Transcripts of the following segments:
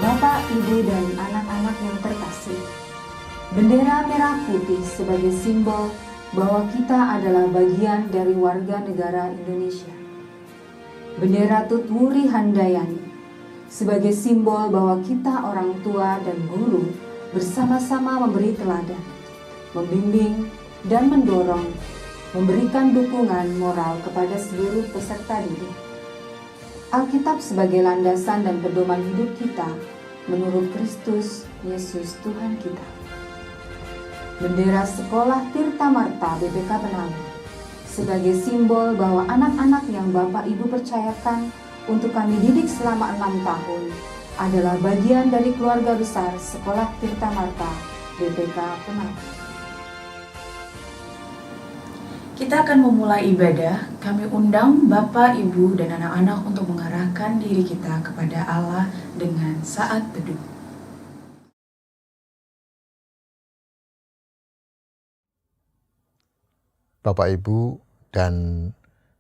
Bapak, Ibu, dan anak-anak yang terkasih, bendera merah putih sebagai simbol bahwa kita adalah bagian dari warga negara Indonesia. Bendera Tutwuri Handayani sebagai simbol bahwa kita orang tua dan guru bersama-sama memberi teladan, membimbing dan mendorong, memberikan dukungan moral kepada seluruh peserta didik. Alkitab sebagai landasan dan pedoman hidup kita menurut Kristus Yesus Tuhan kita. Bendera Sekolah Tirta Marta BPK Penabur sebagai simbol bahwa anak-anak yang Bapak Ibu percayakan untuk kami didik selama 6 tahun adalah bagian dari keluarga besar Sekolah Tirta Marta BPK Penabur. Kita akan memulai ibadah. Kami undang Bapak, Ibu, dan anak-anak untuk mengarahkan diri kita kepada Allah dengan saat teduh. Bapak, Ibu, dan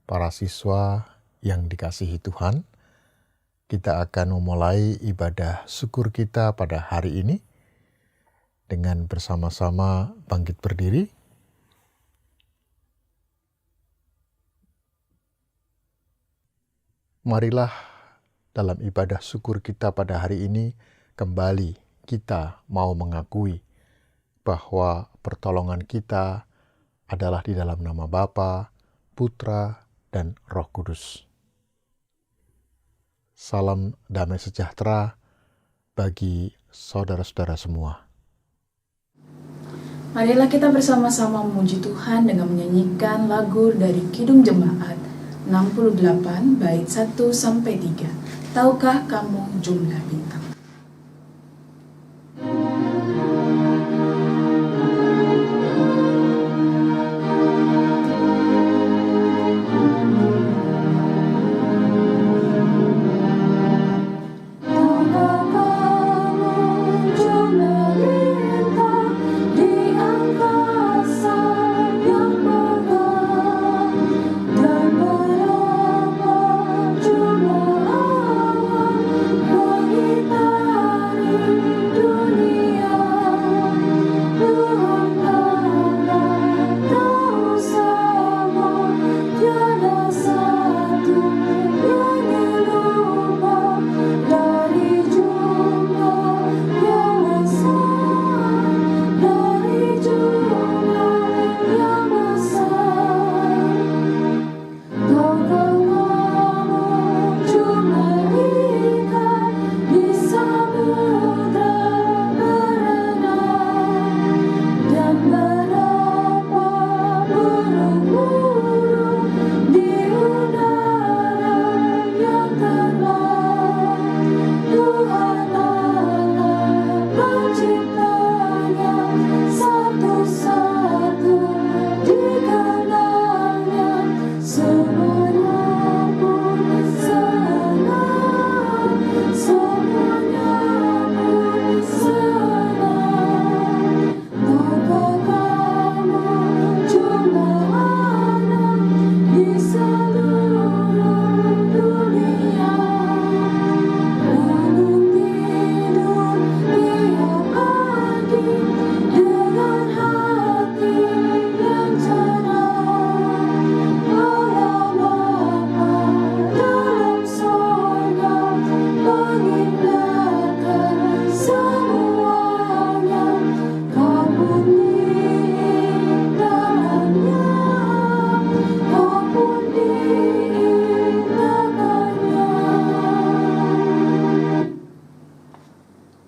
para siswa yang dikasihi Tuhan, kita akan memulai ibadah syukur kita pada hari ini dengan bersama-sama bangkit berdiri. Marilah dalam ibadah syukur kita pada hari ini kembali kita mau mengakui bahwa pertolongan kita adalah di dalam nama Bapa, Putra, dan Roh Kudus. Salam damai sejahtera bagi saudara-saudara semua. Marilah kita bersama-sama memuji Tuhan dengan menyanyikan lagu dari Kidung Jemaat 68 bait 1-3. Tahukah kamu jumlah bintang?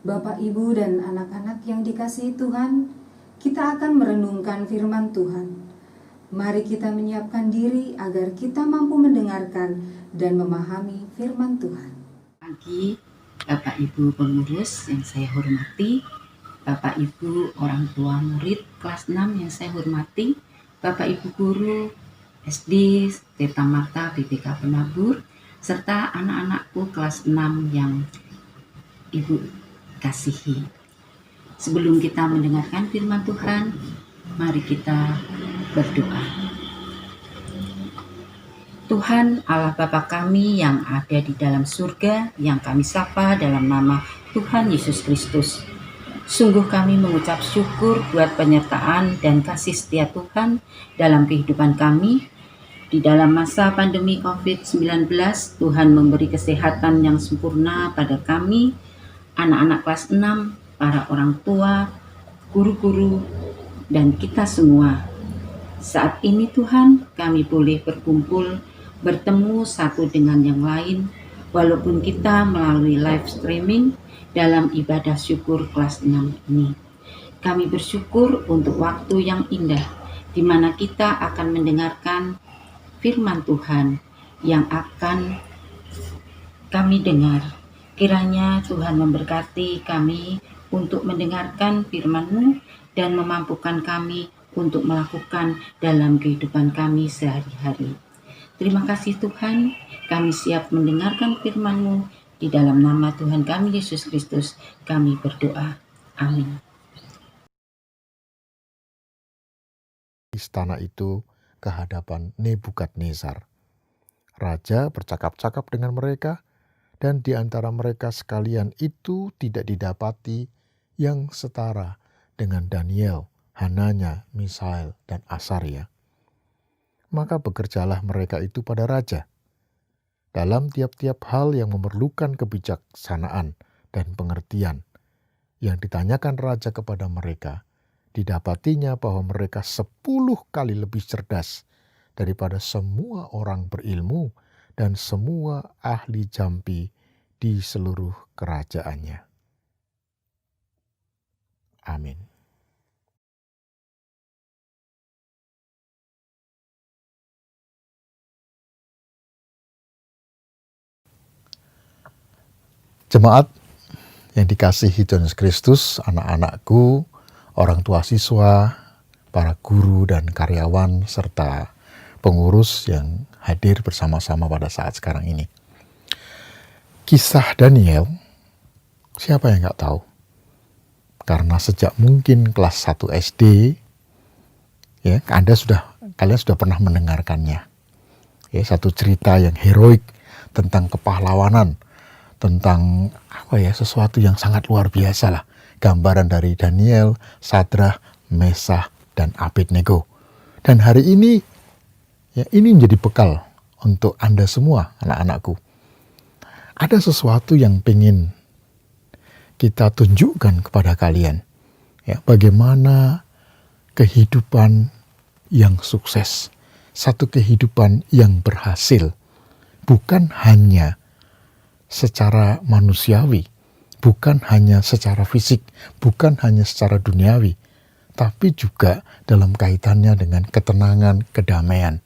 Bapak, Ibu, dan anak-anak yang dikasihi Tuhan, kita akan merenungkan firman Tuhan. Mari kita menyiapkan diri agar kita mampu mendengarkan dan memahami firman Tuhan. Pagi, Bapak Ibu pengurus yang saya hormati, Bapak Ibu orang tua murid kelas 6 yang saya hormati, Bapak Ibu guru SD Tirta Marta BPK Penabur, serta anak-anakku kelas 6 yang Ibu kasihi. Sebelum kita mendengarkan firman Tuhan, mari kita berdoa. Tuhan Allah Bapa kami yang ada di dalam surga, yang kami sapa dalam nama Tuhan Yesus Kristus. Sungguh kami mengucap syukur buat penyertaan dan kasih setia Tuhan dalam kehidupan kami. Di dalam masa pandemi COVID-19, Tuhan memberi kesehatan yang sempurna pada kami, anak-anak kelas 6, para orang tua, guru-guru, dan kita semua. Saat ini Tuhan, kami boleh berkumpul, bertemu satu dengan yang lain, walaupun kita melalui live streaming dalam ibadah syukur kelas 6 ini. Kami bersyukur untuk waktu yang indah, di mana kita akan mendengarkan firman Tuhan yang akan kami dengar. Kiranya Tuhan memberkati kami untuk mendengarkan firman-Mu dan memampukan kami untuk melakukan dalam kehidupan kami sehari-hari. Terima kasih Tuhan, kami siap mendengarkan firman-Mu. Di dalam nama Tuhan kami Yesus Kristus, kami berdoa. Amin. Istana itu ke hadapan Nebukadnezar. Raja bercakap-cakap dengan mereka, dan di antara mereka sekalian itu tidak didapati yang setara dengan Daniel, Hananya, Misael, dan Asaria. Maka bekerjalah mereka itu pada raja, dalam tiap-tiap hal yang memerlukan kebijaksanaan dan pengertian. Yang ditanyakan raja kepada mereka, didapatinya bahwa mereka 10 kali lebih cerdas daripada semua orang berilmu dan semua ahli jampi di seluruh kerajaannya. Amin. Jemaat yang dikasihi Tuhan Yesus Kristus, anak-anakku, orang tua siswa, para guru dan karyawan, serta pengurus yang hadir bersama-sama pada saat sekarang ini. Kisah Daniel, siapa yang nggak tahu? Karena sejak mungkin kelas 1 SD, ya, kalian sudah pernah mendengarkannya. Ya, satu cerita yang heroik tentang kepahlawanan, tentang sesuatu yang sangat luar biasa lah. Gambaran dari Daniel, Sadrah, Mesah, dan Abednego. Dan hari ini, ya, ini menjadi bekal untuk Anda semua, anak-anakku. Ada sesuatu yang ingin kita tunjukkan kepada kalian. Ya, bagaimana kehidupan yang sukses, satu kehidupan yang berhasil, bukan hanya secara manusiawi, bukan hanya secara fisik, bukan hanya secara duniawi, tapi juga dalam kaitannya dengan ketenangan, kedamaian,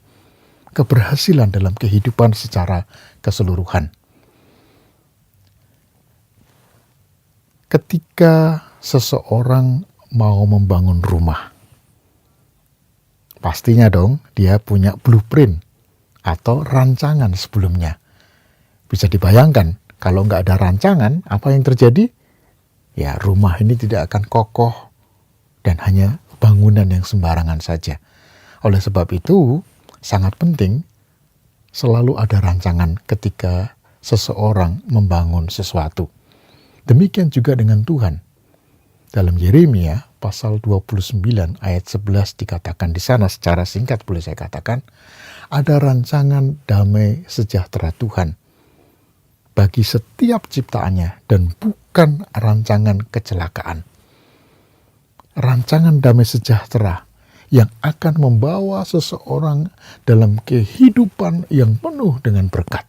keberhasilan dalam kehidupan secara keseluruhan. Ketika seseorang mau membangun rumah, pastinya dong dia punya blueprint atau rancangan sebelumnya. Bisa dibayangkan, kalau nggak ada rancangan, apa yang terjadi? Ya, rumah ini tidak akan kokoh dan hanya bangunan yang sembarangan saja. Oleh sebab itu, sangat penting selalu ada rancangan ketika seseorang membangun sesuatu. Demikian juga dengan Tuhan. Dalam Yeremia pasal 29 ayat 11 dikatakan di sana secara singkat boleh saya katakan, ada rancangan damai sejahtera Tuhan bagi setiap ciptaannya dan bukan rancangan kecelakaan. Rancangan damai sejahtera yang akan membawa seseorang dalam kehidupan yang penuh dengan berkat.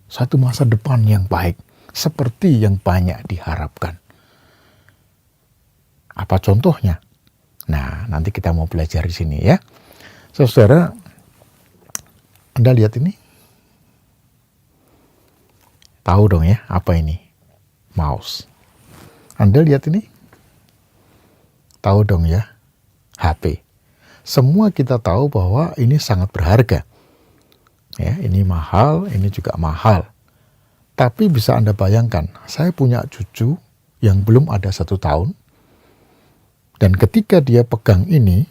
Satu masa depan yang baik, seperti yang banyak diharapkan. Apa contohnya? Nah, nanti kita mau belajar di sini ya. Saudara, Anda lihat ini? Tahu dong ya, apa ini? Mouse. Anda lihat ini? Tahu dong ya, HP. Semua kita tahu bahwa ini sangat berharga. Ya, ini mahal, ini juga mahal. Tapi bisa Anda bayangkan, saya punya cucu yang belum ada 1 tahun. Dan ketika dia pegang ini,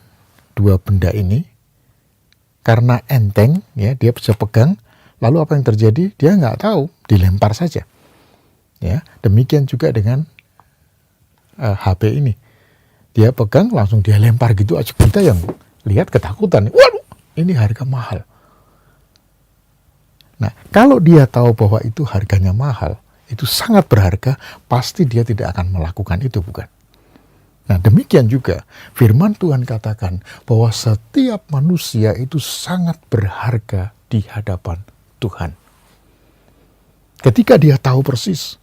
2 benda ini, karena enteng, ya dia bisa pegang, lalu apa yang terjadi? Dia nggak tahu, dilempar saja. Ya, demikian juga dengan HP ini. Dia pegang langsung dia lempar gitu aja, kita yang lihat ketakutan. Waduh, ini harga mahal. Nah, kalau dia tahu bahwa itu harganya mahal, itu sangat berharga, pasti dia tidak akan melakukan itu, bukan? Nah, demikian juga firman Tuhan katakan bahwa setiap manusia itu sangat berharga di hadapan Tuhan. Ketika dia tahu persis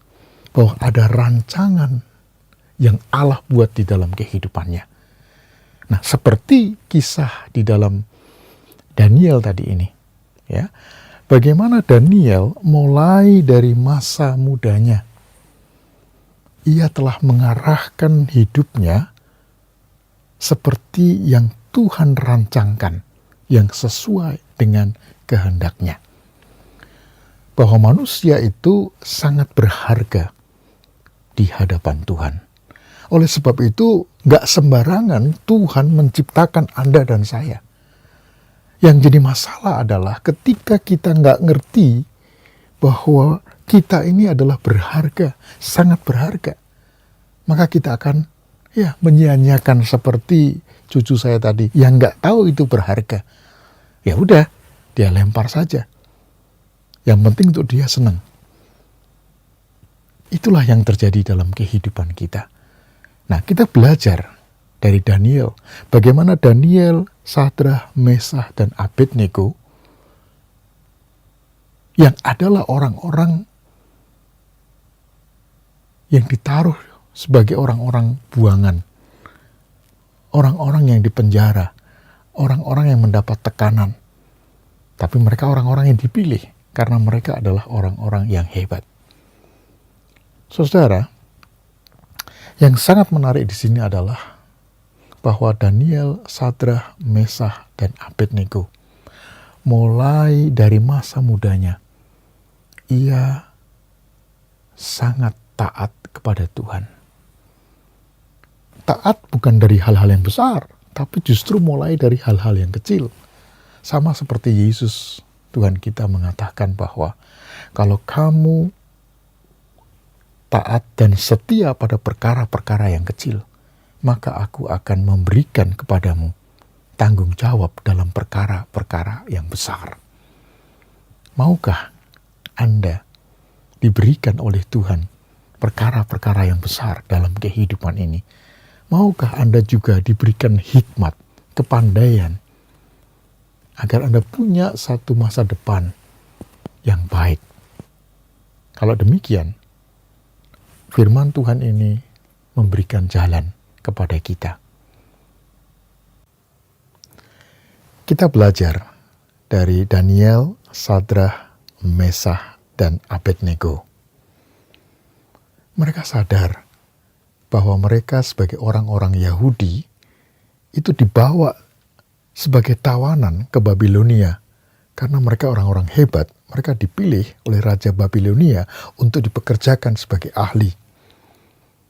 bahwa ada rancangan yang Allah buat di dalam kehidupannya. Nah, seperti kisah di dalam Daniel tadi ini, ya. Bagaimana Daniel mulai dari masa mudanya, ia telah mengarahkan hidupnya seperti yang Tuhan rancangkan, yang sesuai dengan kehendaknya. Bahwa manusia itu sangat berharga di hadapan Tuhan. Oleh sebab itu, gak sembarangan Tuhan menciptakan Anda dan saya. Yang jadi masalah adalah ketika kita gak ngerti bahwa kita ini adalah berharga, sangat berharga. Maka kita akan menyia-nyiakan seperti cucu saya tadi yang gak tahu itu berharga. Ya udah, dia lempar saja. Yang penting untuk dia senang. Itulah yang terjadi dalam kehidupan kita. Nah, kita belajar dari Daniel. Bagaimana Daniel, Sadrah, Mesah, dan Abednego yang adalah orang-orang yang ditaruh sebagai orang-orang buangan. Orang-orang yang dipenjara. Orang-orang yang mendapat tekanan. Tapi mereka orang-orang yang dipilih karena mereka adalah orang-orang yang hebat. Saudara, yang sangat menarik di sini adalah bahwa Daniel, Sadrah, Mesah, dan Abednego mulai dari masa mudanya, ia sangat taat kepada Tuhan. Taat bukan dari hal-hal yang besar, tapi justru mulai dari hal-hal yang kecil. Sama seperti Yesus, Tuhan kita mengatakan bahwa kalau kamu taat dan setia pada perkara-perkara yang kecil, maka aku akan memberikan kepadamu tanggung jawab dalam perkara-perkara yang besar. Maukah Anda diberikan oleh Tuhan perkara-perkara yang besar dalam kehidupan ini? Maukah Anda juga diberikan hikmat, kepandaian, agar Anda punya satu masa depan yang baik? Kalau demikian, firman Tuhan ini memberikan jalan kepada kita. Kita belajar dari Daniel, Sadrah, Mesah, dan Abednego. Mereka sadar bahwa mereka sebagai orang-orang Yahudi itu dibawa sebagai tawanan ke Babilonia. Karena mereka orang-orang hebat, mereka dipilih oleh Raja Babilonia untuk dipekerjakan sebagai ahli.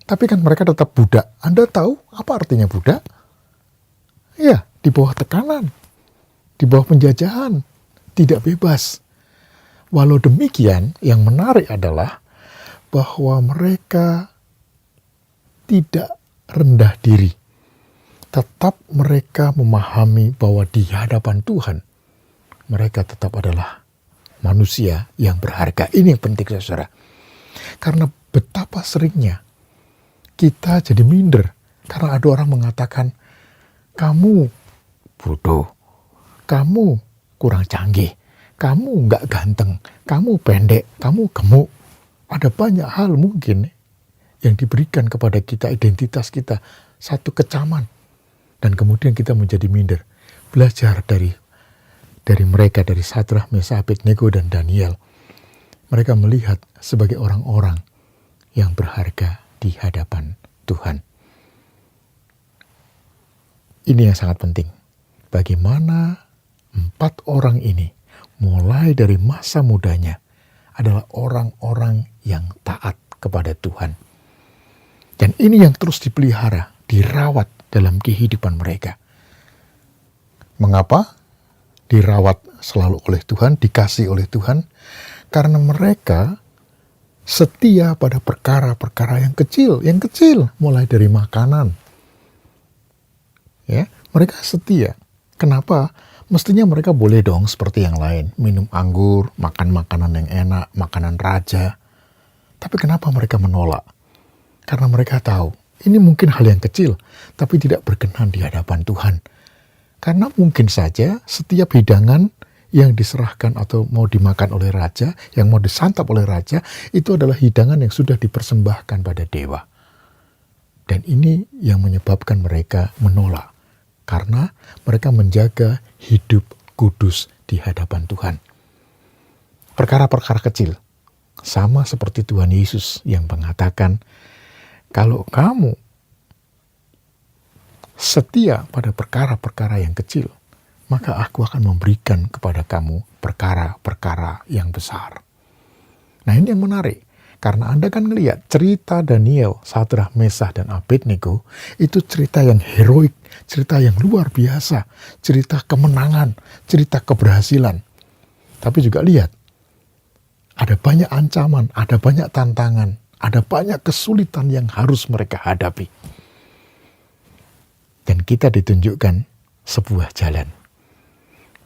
Tapi kan mereka tetap budak. Anda tahu apa artinya budak? Ya, di bawah tekanan, di bawah penjajahan, tidak bebas. Walau demikian, yang menarik adalah bahwa mereka tidak rendah diri. Tetap mereka memahami bahwa di hadapan Tuhan, mereka tetap adalah manusia yang berharga. Ini yang penting, saudara. Karena betapa seringnya kita jadi minder karena ada orang mengatakan, kamu bodoh, kamu kurang canggih, kamu nggak ganteng, kamu pendek, kamu gemuk. Ada banyak hal mungkin yang diberikan kepada kita, identitas kita, satu kecaman. Dan kemudian kita menjadi minder. Belajar dari mereka, dari Sadrah, Mesah, Abednego, dan Daniel. Mereka melihat sebagai orang-orang yang berharga di hadapan Tuhan. Ini yang sangat penting. Bagaimana 4 orang ini mulai dari masa mudanya adalah orang-orang yang taat kepada Tuhan. Dan ini yang terus dipelihara, dirawat dalam kehidupan mereka. Mengapa dirawat selalu oleh Tuhan, dikasih oleh Tuhan? Karena mereka Setia pada perkara-perkara yang kecil, mulai dari makanan. Ya, mereka setia. Kenapa? Mestinya mereka boleh dong seperti yang lain, minum anggur, makan makanan yang enak, makanan raja. Tapi kenapa mereka menolak? Karena mereka tahu, ini mungkin hal yang kecil, tapi tidak berkenan di hadapan Tuhan. Karena mungkin saja setiap hidangan yang diserahkan atau mau dimakan oleh raja, yang mau disantap oleh raja, itu adalah hidangan yang sudah dipersembahkan pada dewa. Dan ini yang menyebabkan mereka menolak. Karena mereka menjaga hidup kudus di hadapan Tuhan. Perkara-perkara kecil, sama seperti Tuhan Yesus yang mengatakan, kalau kamu setia pada perkara-perkara yang kecil, maka aku akan memberikan kepada kamu perkara-perkara yang besar. Nah, ini yang menarik. Karena Anda kan melihat cerita Daniel, Sadrah, Mesah, dan Abednego, itu cerita yang heroik, cerita yang luar biasa, cerita kemenangan, cerita keberhasilan. Tapi juga lihat, ada banyak ancaman, ada banyak tantangan, ada banyak kesulitan yang harus mereka hadapi. Dan kita ditunjukkan sebuah jalan.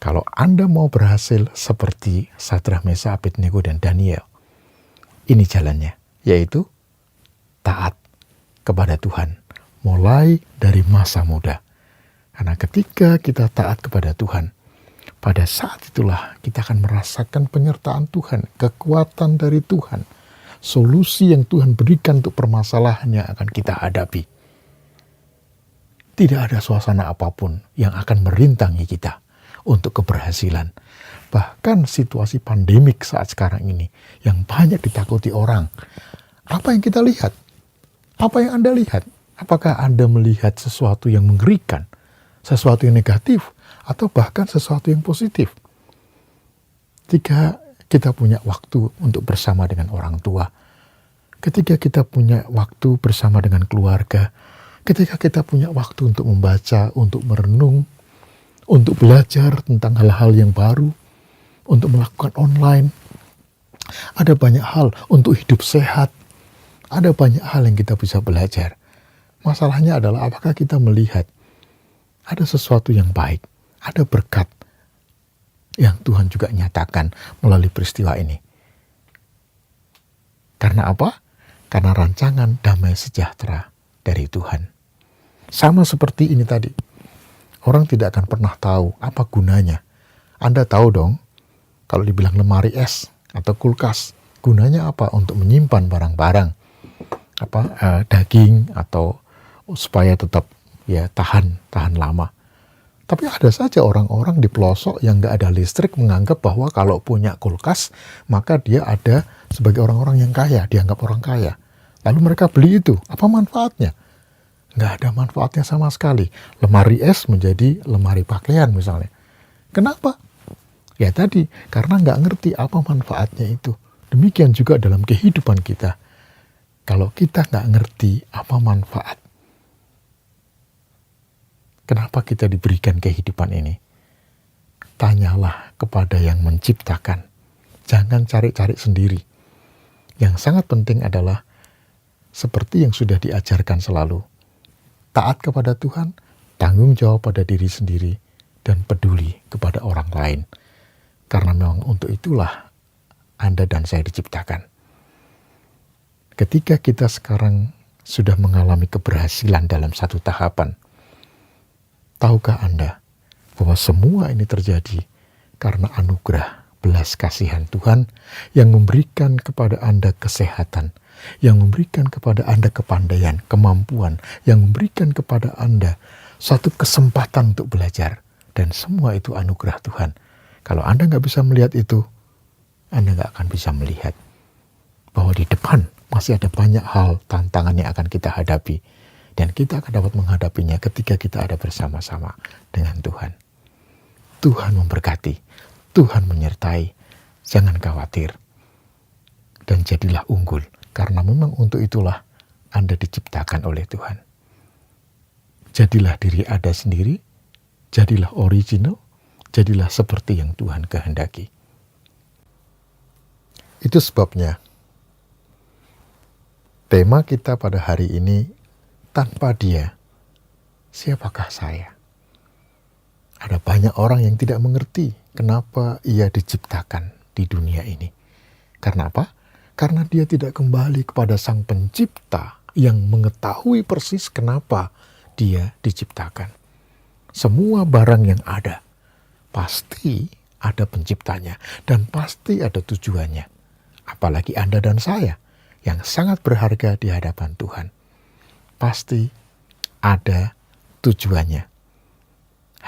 Kalau Anda mau berhasil seperti Sadrah, Mesah, Abednego, dan Daniel, ini jalannya, yaitu taat kepada Tuhan, mulai dari masa muda. Karena ketika kita taat kepada Tuhan, pada saat itulah kita akan merasakan penyertaan Tuhan, kekuatan dari Tuhan, solusi yang Tuhan berikan untuk permasalahan yang akan kita hadapi. Tidak ada suasana apapun yang akan merintangi kita untuk keberhasilan. Bahkan situasi pandemik saat sekarang ini yang banyak ditakuti orang. Apa yang kita lihat? Apa yang Anda lihat? Apakah Anda melihat sesuatu yang mengerikan? Sesuatu yang negatif? Atau bahkan sesuatu yang positif? Ketika kita punya waktu untuk bersama dengan orang tua, ketika kita punya waktu bersama dengan keluarga, ketika kita punya waktu untuk membaca, untuk merenung, untuk belajar tentang hal-hal yang baru, untuk melakukan online. Ada banyak hal untuk hidup sehat. Ada banyak hal yang kita bisa belajar. Masalahnya adalah apakah kita melihat ada sesuatu yang baik, ada berkat yang Tuhan juga nyatakan melalui peristiwa ini. Karena apa? Karena rancangan damai sejahtera dari Tuhan. Sama seperti ini tadi. Orang tidak akan pernah tahu apa gunanya. Anda tahu dong, kalau dibilang lemari es atau kulkas, gunanya apa? Untuk menyimpan barang-barang, daging, atau supaya tetap ya tahan lama. Tapi ada saja orang-orang di pelosok yang nggak ada listrik menganggap bahwa kalau punya kulkas maka dia ada sebagai orang-orang yang kaya, dianggap orang kaya. Lalu mereka beli itu, apa manfaatnya? Nggak ada manfaatnya sama sekali. Lemari es menjadi lemari pakaian misalnya. Kenapa? Ya tadi, karena nggak ngerti apa manfaatnya itu. Demikian juga dalam kehidupan kita. Kalau kita nggak ngerti apa manfaat, kenapa kita diberikan kehidupan ini? Tanyalah kepada yang menciptakan. Jangan cari-cari sendiri. Yang sangat penting adalah seperti yang sudah diajarkan selalu. Taat kepada Tuhan, tanggung jawab pada diri sendiri, dan peduli kepada orang lain. Karena memang untuk itulah Anda dan saya diciptakan. Ketika kita sekarang sudah mengalami keberhasilan dalam satu tahapan, tahukah Anda bahwa semua ini terjadi karena anugerah belas kasihan Tuhan yang memberikan kepada Anda kesehatan, yang memberikan kepada Anda kepandaian, kemampuan, yang memberikan kepada Anda suatu kesempatan untuk belajar. Dan semua itu anugerah Tuhan. Kalau Anda nggak bisa melihat itu, Anda nggak akan bisa melihat bahwa di depan masih ada banyak hal, tantangan yang akan kita hadapi. Dan kita akan dapat menghadapinya ketika kita ada bersama-sama dengan Tuhan. Tuhan memberkati, Tuhan menyertai, jangan khawatir. Dan jadilah unggul, karena memang untuk itulah Anda diciptakan oleh Tuhan. Jadilah diri Anda sendiri, jadilah original, jadilah seperti yang Tuhan kehendaki. Itu sebabnya Tema kita pada hari ini, tanpa Dia, siapakah saya? Ada banyak orang yang tidak mengerti kenapa ia diciptakan di dunia ini. Karena apa? Karena dia tidak kembali kepada Sang Pencipta yang mengetahui persis kenapa dia diciptakan. Semua barang yang ada pasti ada penciptanya dan pasti ada tujuannya. Apalagi Anda dan saya yang sangat berharga di hadapan Tuhan. Pasti ada tujuannya.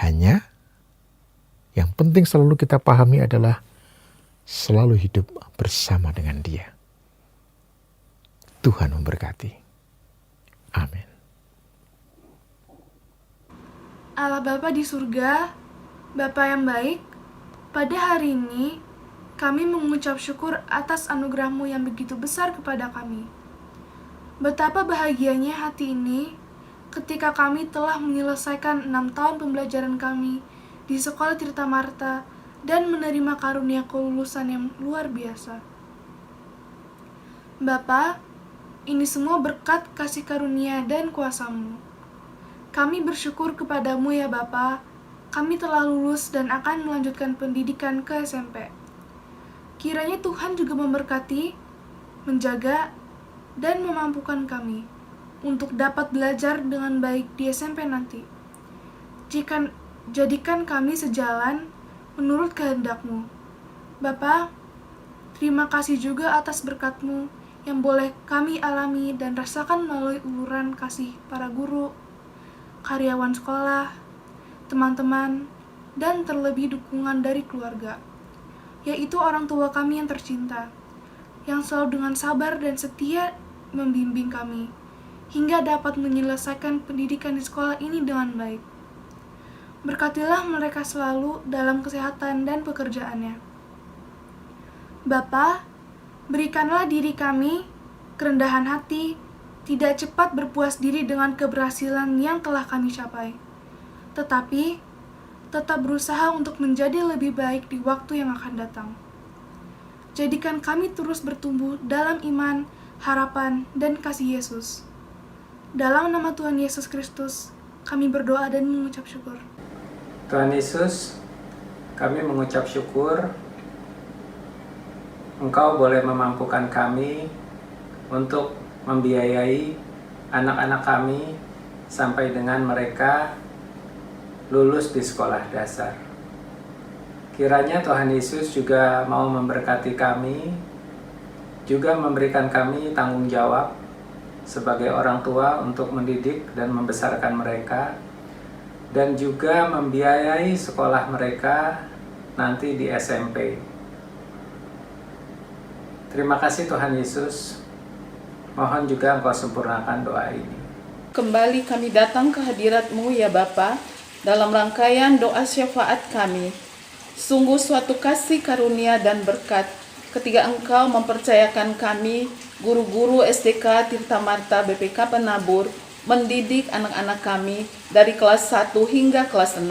Hanya yang penting selalu kita pahami adalah selalu hidup bersama dengan Dia. Tuhan memberkati. Amin. Allah Bapa di surga, Bapa yang baik, pada hari ini kami mengucap syukur atas anugerah-Mu yang begitu besar kepada kami. Betapa bahagianya hati ini ketika kami telah menyelesaikan 6 tahun pembelajaran kami di Sekolah Tirta Marta dan menerima karunia kelulusan yang luar biasa. Bapa, ini semua berkat kasih karunia dan kuasa-Mu. Kami bersyukur kepadamu ya Bapa, kami telah lulus dan akan melanjutkan pendidikan ke SMP. Kiranya Tuhan juga memberkati, menjaga, dan memampukan kami untuk dapat belajar dengan baik di SMP nanti. Jadikan kami sejalan menurut kehendak-Mu. Bapa, terima kasih juga atas berkat-Mu yang boleh kami alami dan rasakan melalui uluran kasih para guru, karyawan sekolah, teman-teman, dan terlebih dukungan dari keluarga, yaitu orang tua kami yang tercinta, yang selalu dengan sabar dan setia membimbing kami, hingga dapat menyelesaikan pendidikan di sekolah ini dengan baik. Berkatilah mereka selalu dalam kesehatan dan pekerjaannya. Bapa, berikanlah diri kami kerendahan hati, tidak cepat berpuas diri dengan keberhasilan yang telah kami capai, tetapi tetap berusaha untuk menjadi lebih baik di waktu yang akan datang. Jadikan kami terus bertumbuh dalam iman, harapan, dan kasih Yesus. Dalam nama Tuhan Yesus Kristus, kami berdoa dan mengucap syukur. Tuhan Yesus, kami mengucap syukur Engkau boleh memampukan kami untuk membiayai anak-anak kami sampai dengan mereka lulus di sekolah dasar. Kiranya Tuhan Yesus juga mau memberkati kami, juga memberikan kami tanggung jawab sebagai orang tua untuk mendidik dan membesarkan mereka, dan juga membiayai sekolah mereka nanti di SMP. Terima kasih Tuhan Yesus. Mohon juga Engkau sempurnakan doa ini. Kembali kami datang ke hadirat-Mu ya Bapa, dalam rangkaian doa syafaat kami. Sungguh suatu kasih karunia dan berkat ketika Engkau mempercayakan kami, guru-guru SDK Tirta Marta BPK Penabur, mendidik anak-anak kami dari kelas 1 hingga kelas 6.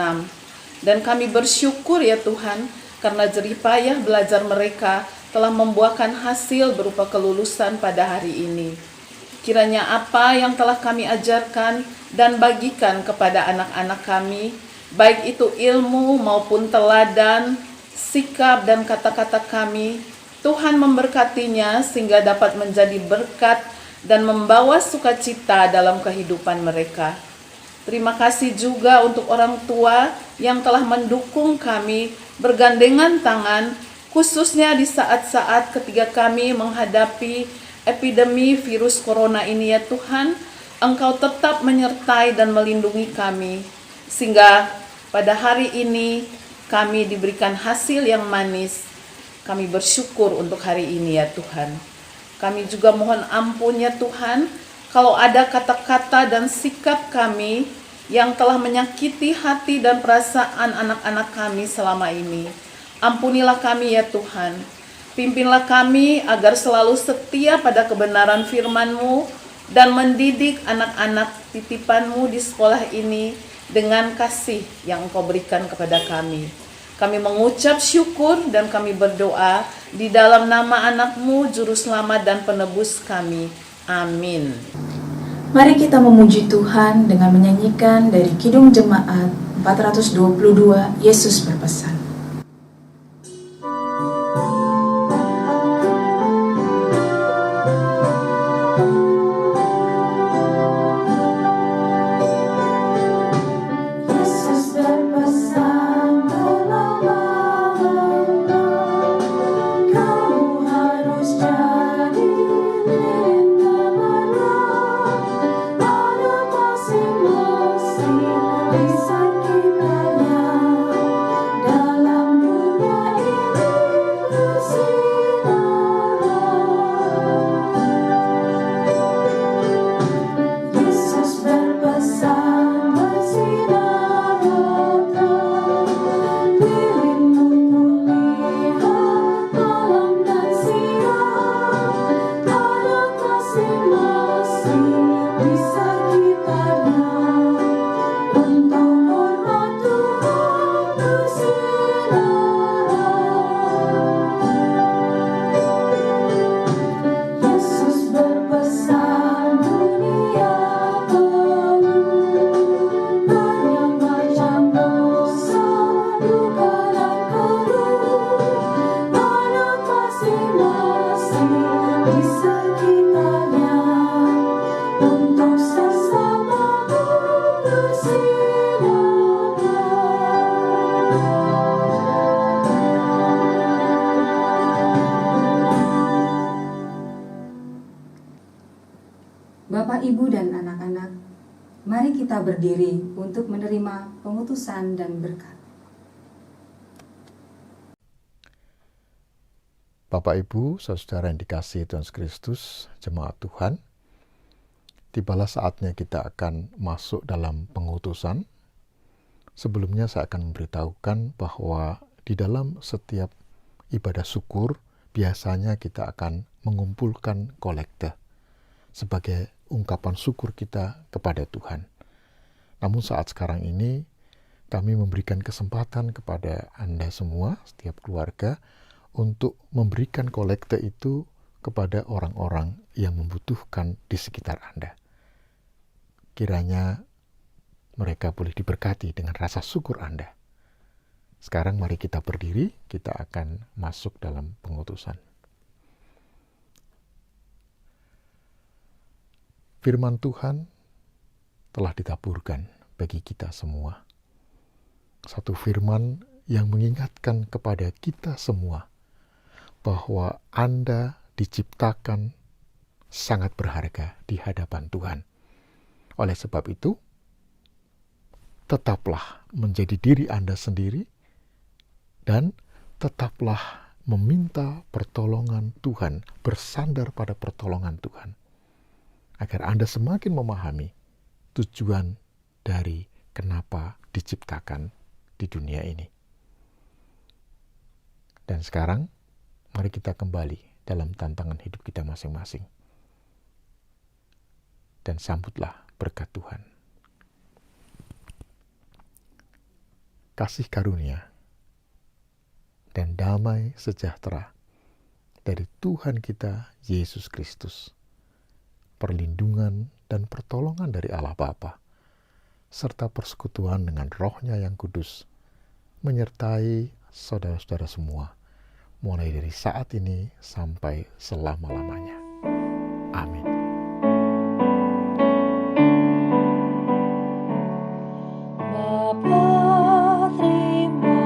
Dan kami bersyukur ya Tuhan, karena jerih payah belajar mereka telah membuahkan hasil berupa kelulusan pada hari ini. Kiranya apa yang telah kami ajarkan dan bagikan kepada anak-anak kami, baik itu ilmu maupun teladan, sikap dan kata-kata kami, Tuhan memberkatinya sehingga dapat menjadi berkat dan membawa sukacita dalam kehidupan mereka. Terima kasih juga untuk orang tua yang telah mendukung kami bergandengan tangan, khususnya di saat-saat ketika kami menghadapi epidemi virus corona ini ya Tuhan. Engkau tetap menyertai dan melindungi kami, sehingga pada hari ini kami diberikan hasil yang manis. Kami bersyukur untuk hari ini ya Tuhan. Kami juga mohon ampun ya Tuhan, kalau ada kata-kata dan sikap kami yang telah menyakiti hati dan perasaan anak-anak kami selama ini. Ampunilah kami ya Tuhan. Pimpinlah kami agar selalu setia pada kebenaran firman-Mu dan mendidik anak-anak titipan-Mu di sekolah ini dengan kasih yang Engkau berikan kepada kami. Kami mengucap syukur dan kami berdoa di dalam nama anak-Mu, Juru Selamat dan Penebus kami, Amin. Mari kita memuji Tuhan dengan menyanyikan dari Kidung Jemaat 422, Yesus berpesan. Bapak, Ibu, dan anak-anak, mari kita berdiri untuk menerima pengutusan dan berkat. Bapak, Ibu, saudara yang dikasihi Tuhan Yesus Kristus, jemaat Tuhan, tibalah saatnya kita akan masuk dalam pengutusan. Sebelumnya saya akan memberitahukan bahwa di dalam setiap ibadah syukur, biasanya kita akan mengumpulkan kolekte sebagai ungkapan syukur kita kepada Tuhan. Namun saat sekarang ini, kami memberikan kesempatan kepada Anda semua, setiap keluarga, untuk memberikan kolekte itu kepada orang-orang yang membutuhkan di sekitar Anda. Kiranya mereka boleh diberkati dengan rasa syukur Anda. Sekarang mari kita berdiri, kita akan masuk dalam pengutusan. Firman Tuhan telah ditaburkan bagi kita semua. Satu firman yang mengingatkan kepada kita semua bahwa Anda diciptakan sangat berharga di hadapan Tuhan. Oleh sebab itu, tetaplah menjadi diri Anda sendiri dan tetaplah meminta pertolongan Tuhan, bersandar pada pertolongan Tuhan, agar Anda semakin memahami tujuan dari kenapa diciptakan di dunia ini. Dan sekarang, mari kita kembali dalam tantangan hidup kita masing-masing. Dan sambutlah berkat Tuhan. Kasih karunia dan damai sejahtera dari Tuhan kita Yesus Kristus, perlindungan dan pertolongan dari Allah Bapa, serta persekutuan dengan Roh-Nya yang kudus, menyertai saudara-saudara semua, mulai dari saat ini sampai selama-lamanya. Amin. Ku berterima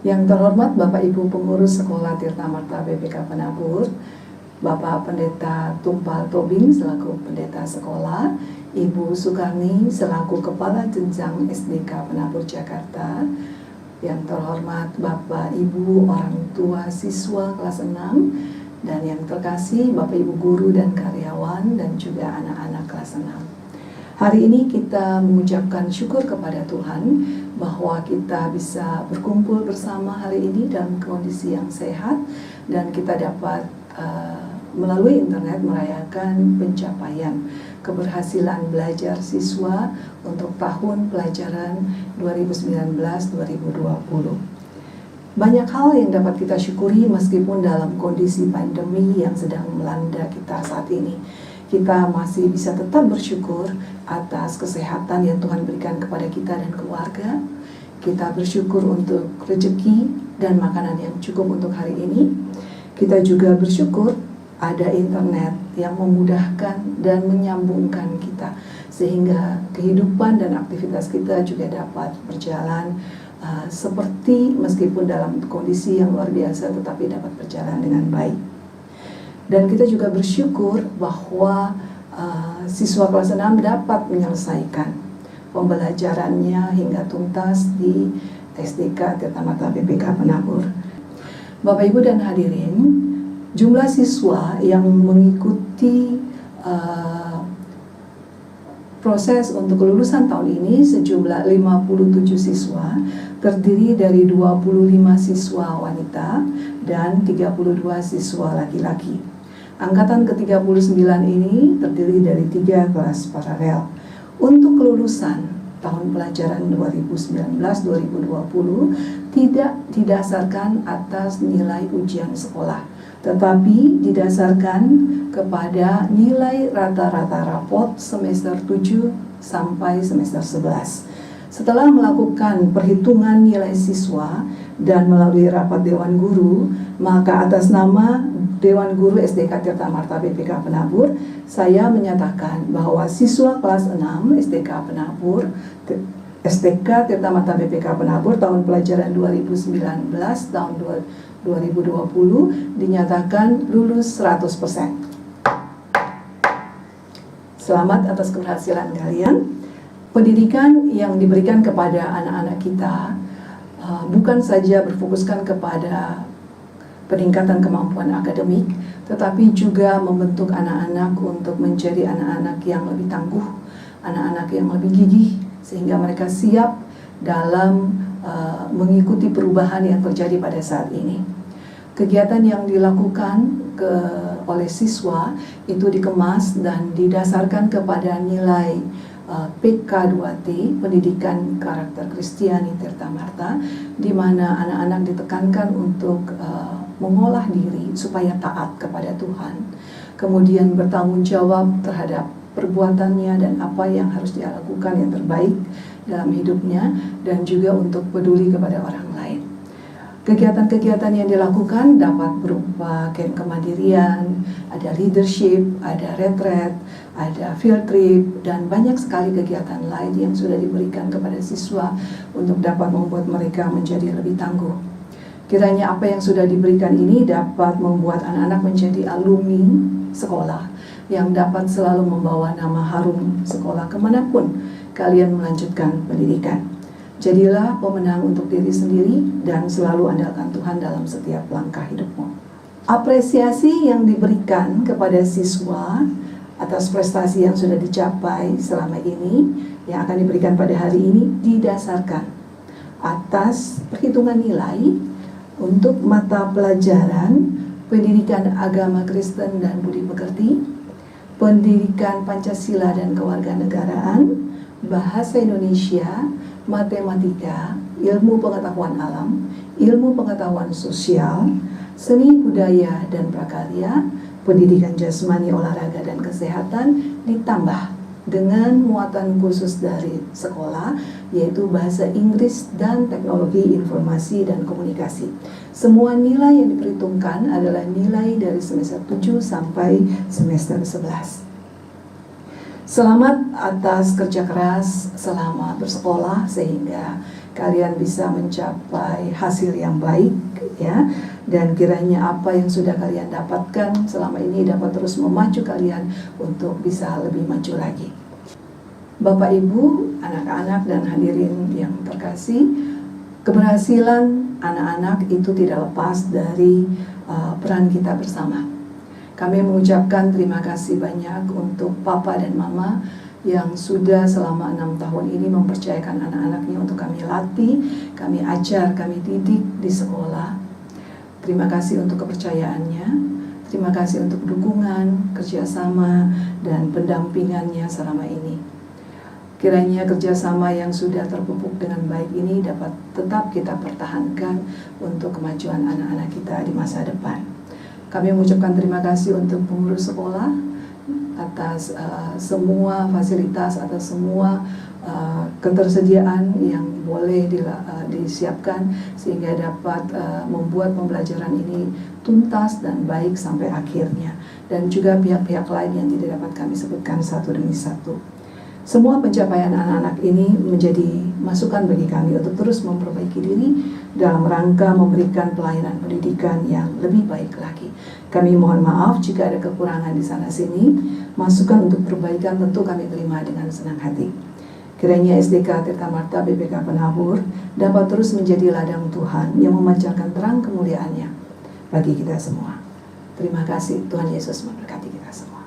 Yang terhormat Bapak Ibu Pengurus Sekolah Tirta Marta BPK Penabur, Bapak Pendeta Tumpal Tobing selaku Pendeta Sekolah, Ibu Sukarni selaku Kepala Jenjang SDK Penabur Jakarta, yang terhormat Bapak Ibu orang tua siswa kelas 6, dan yang terkasih Bapak Ibu guru dan karyawan dan juga anak-anak kelas 6. Hari ini kita mengucapkan syukur kepada Tuhan bahwa kita bisa berkumpul bersama hari ini dalam kondisi yang sehat dan kita dapat melalui internet merayakan pencapaian keberhasilan belajar siswa untuk tahun pelajaran 2019-2020. Banyak hal yang dapat kita syukuri meskipun dalam kondisi pandemi yang sedang melanda kita saat ini. Kita masih bisa tetap bersyukur atas kesehatan yang Tuhan berikan kepada kita dan keluarga. Kita bersyukur untuk rezeki dan makanan yang cukup untuk hari ini. Kita juga bersyukur ada internet yang memudahkan dan menyambungkan kita, sehingga kehidupan dan aktivitas kita juga dapat berjalan seperti meskipun dalam kondisi yang luar biasa tetapi dapat berjalan dengan baik. Dan kita juga bersyukur bahwa siswa kelas 6 dapat menyelesaikan pembelajarannya hingga tuntas di SDK Tirta Marta BPK Penabur. Bapak Ibu dan hadirin, jumlah siswa yang mengikuti proses untuk kelulusan tahun ini sejumlah 57 siswa, terdiri dari 25 siswa wanita dan 32 siswa laki-laki. Angkatan ke-39 ini terdiri dari 3 kelas paralel. Untuk kelulusan tahun pelajaran 2019-2020 tidak didasarkan atas nilai ujian sekolah, tetapi didasarkan kepada nilai rata-rata rapot semester 7 sampai semester 11. Setelah melakukan perhitungan nilai siswa dan melalui rapat Dewan Guru, maka atas nama Dewan Guru SDK Tirta Marta BPK Penabur, saya menyatakan bahwa siswa kelas 6 SDK Tirta Marta BPK Penabur tahun pelajaran 2019 tahun 2020 dinyatakan lulus 100%. Selamat atas keberhasilan kalian. Pendidikan yang diberikan kepada anak-anak kita bukan saja berfokuskan kepada peningkatan kemampuan akademik, tetapi juga membentuk anak-anak untuk menjadi anak-anak yang lebih tangguh, anak-anak yang lebih gigih, sehingga mereka siap dalam mengikuti perubahan yang terjadi pada saat ini. Kegiatan yang dilakukan oleh siswa itu dikemas dan didasarkan kepada nilai PK2T, Pendidikan Karakter Kristiani Tirta Marta, di mana anak-anak ditekankan untuk mengolah diri supaya taat kepada Tuhan, kemudian bertanggung jawab terhadap perbuatannya dan apa yang harus dia lakukan yang terbaik dalam hidupnya, dan juga untuk peduli kepada orang lain. Kegiatan-kegiatan yang dilakukan dapat berupa camp kemandirian, ada leadership, ada retreat, ada field trip, dan banyak sekali kegiatan lain yang sudah diberikan kepada siswa untuk dapat membuat mereka menjadi lebih tangguh. Kiranya apa yang sudah diberikan ini dapat membuat anak-anak menjadi alumni sekolah yang dapat selalu membawa nama harum sekolah kemanapun kalian melanjutkan pendidikan. Jadilah pemenang untuk diri sendiri dan selalu andalkan Tuhan dalam setiap langkah hidupmu. Apresiasi yang diberikan kepada siswa atas prestasi yang sudah dicapai selama ini, yang akan diberikan pada hari ini, didasarkan atas perhitungan nilai untuk mata pelajaran pendidikan agama Kristen dan budi pekerti, pendidikan Pancasila dan kewarganegaraan, bahasa Indonesia, matematika, ilmu pengetahuan alam, ilmu pengetahuan sosial, seni budaya dan prakarya, pendidikan jasmani, olahraga dan kesehatan, ditambah dengan muatan khusus dari sekolah, yaitu bahasa Inggris dan teknologi informasi dan komunikasi. Semua nilai yang diperhitungkan adalah nilai dari semester 7 sampai semester 11. Selamat atas kerja keras selama bersekolah sehingga kalian bisa mencapai hasil yang baik, ya. Dan kiranya apa yang sudah kalian dapatkan selama ini dapat terus memacu kalian untuk bisa lebih maju lagi. Bapak, Ibu, anak-anak dan hadirin yang terkasih, keberhasilan anak-anak itu tidak lepas dari peran kita bersama. Kami mengucapkan terima kasih banyak untuk Papa dan Mama yang sudah selama 6 tahun ini mempercayakan anak-anaknya untuk kami latih, kami ajar, kami didik di sekolah. Terima kasih untuk kepercayaannya, terima kasih untuk dukungan, kerjasama, dan pendampingannya selama ini. Kiranya kerjasama yang sudah terpupuk dengan baik ini dapat tetap kita pertahankan untuk kemajuan anak-anak kita di masa depan. Kami mengucapkan terima kasih untuk pengurus sekolah atas semua fasilitas, atas semua ketersediaan yang boleh disiapkan sehingga dapat membuat pembelajaran ini tuntas dan baik sampai akhirnya. Dan juga pihak-pihak lain yang tidak dapat kami sebutkan satu demi satu. Semua pencapaian anak-anak ini menjadi masukan bagi kami untuk terus memperbaiki diri dalam rangka memberikan pelayanan pendidikan yang lebih baik lagi. Kami mohon maaf jika ada kekurangan di sana-sini. Masukan untuk perbaikan tentu kami terima dengan senang hati. Kiranya SDK Tirta Marta BPK Penabur dapat terus menjadi ladang Tuhan yang memancarkan terang kemuliaannya bagi kita semua. Terima kasih, Tuhan Yesus memberkati kita semua.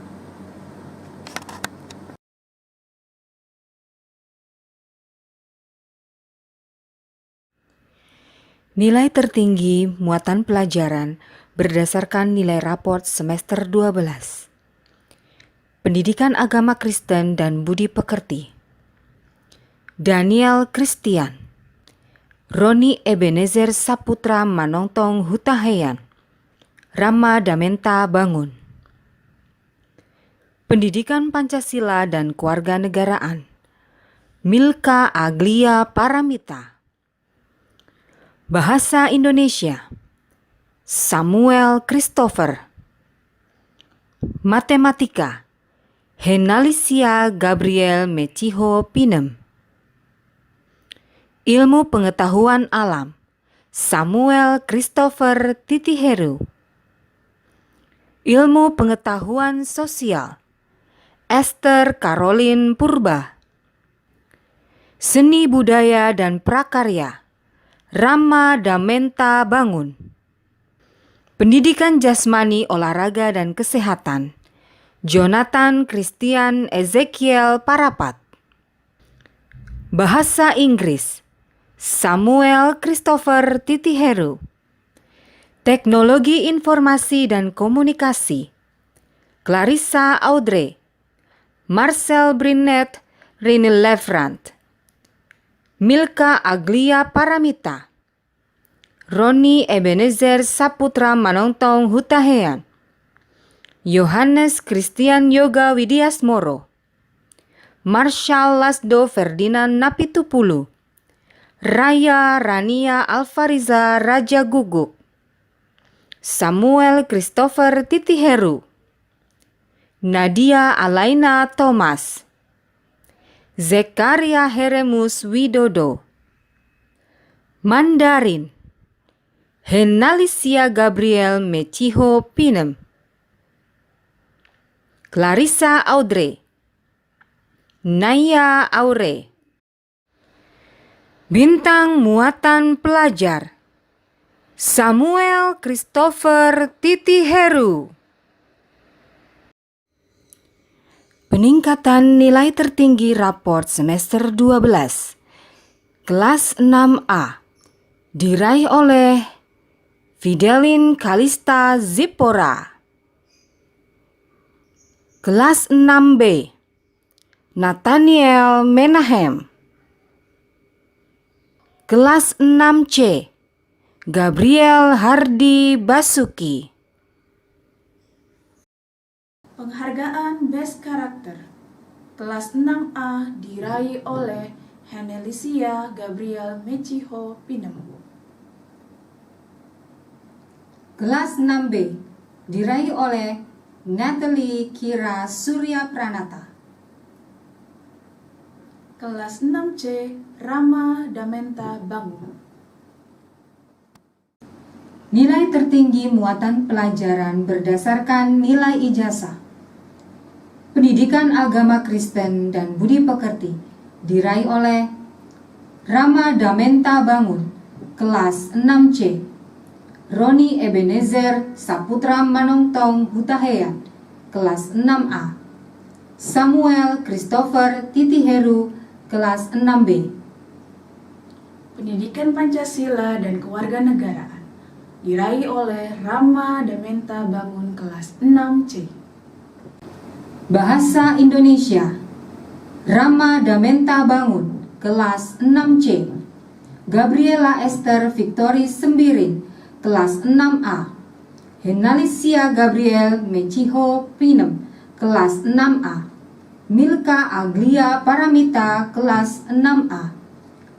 Nilai tertinggi muatan pelajaran berdasarkan nilai raport semester 12. Pendidikan agama Kristen dan budi pekerti. Daniel Christian, Roni Ebenezer Saputra Manongtong Hutaheyan, Rama Damenta Bangun. Pendidikan Pancasila dan Kewarganegaraan, Milka Aglia Paramita. Bahasa Indonesia, Samuel Christopher. Matematika, Henalicia Gabriel Mechiho Pinem. Ilmu pengetahuan alam, Samuel Christopher Titiheru. Ilmu pengetahuan sosial, Esther Caroline Purba. Seni budaya dan prakarya, Rama Damenta Bangun. Pendidikan jasmani, olahraga dan kesehatan, Jonathan Christian Ezekiel Parapat. Bahasa Inggris, Samuel Christopher Titiheru. Teknologi informasi dan komunikasi, Clarissa Audrey, Marcel Brinet, Rini Lefrant. Milka Aglia Paramita, Roni Ebenezer Saputra Manongtong Hutaheyan, Yohanes Christian Yoga Widiasmoro, Marshall Lasdo Ferdinand Napitupulu, Raya Rania Alfariza Raja Guguk, Samuel Christopher Titiheru, Nadia Alaina Thomas, Zekaria Heremus Widodo, Mandarin, Henalicia Gabriel Mechiho Pinem, Clarissa Audrey, Naya Aure, Bintang Muatan Pelajar, Samuel Christopher Titiheru. Peningkatan nilai tertinggi raport semester 12 kelas 6A diraih oleh Fidelin Kalista Zipora. Kelas 6B Nathaniel Menahem. Kelas 6C Gabriel Hardi Basuki. Penghargaan Best Karakter kelas 6A diraih oleh Henelicia Gabriel Mechiho Pinem. Kelas 6B diraih oleh Natalie Kira Surya Pranata. Kelas 6C Rama Damenta Bangun. Nilai tertinggi muatan pelajaran berdasarkan nilai ijazah. Pendidikan agama Kristen dan budi pekerti diraih oleh Rama Damenta Bangun, kelas 6C. Roni Ebenezer Saputra Manongtong Hutaheyan, kelas 6A. Samuel Christopher Titiheru, kelas 6B. Pendidikan Pancasila dan Kewarganegaraan diraih oleh Rama Damenta Bangun, kelas 6C. Bahasa Indonesia, Rama Damenta Bangun, kelas 6C. Gabriela Esther Victory Sembiring, kelas 6A. Henalicia Gabriel Mechiho Pinem, kelas 6A. Milka Aglia Paramita, kelas 6A.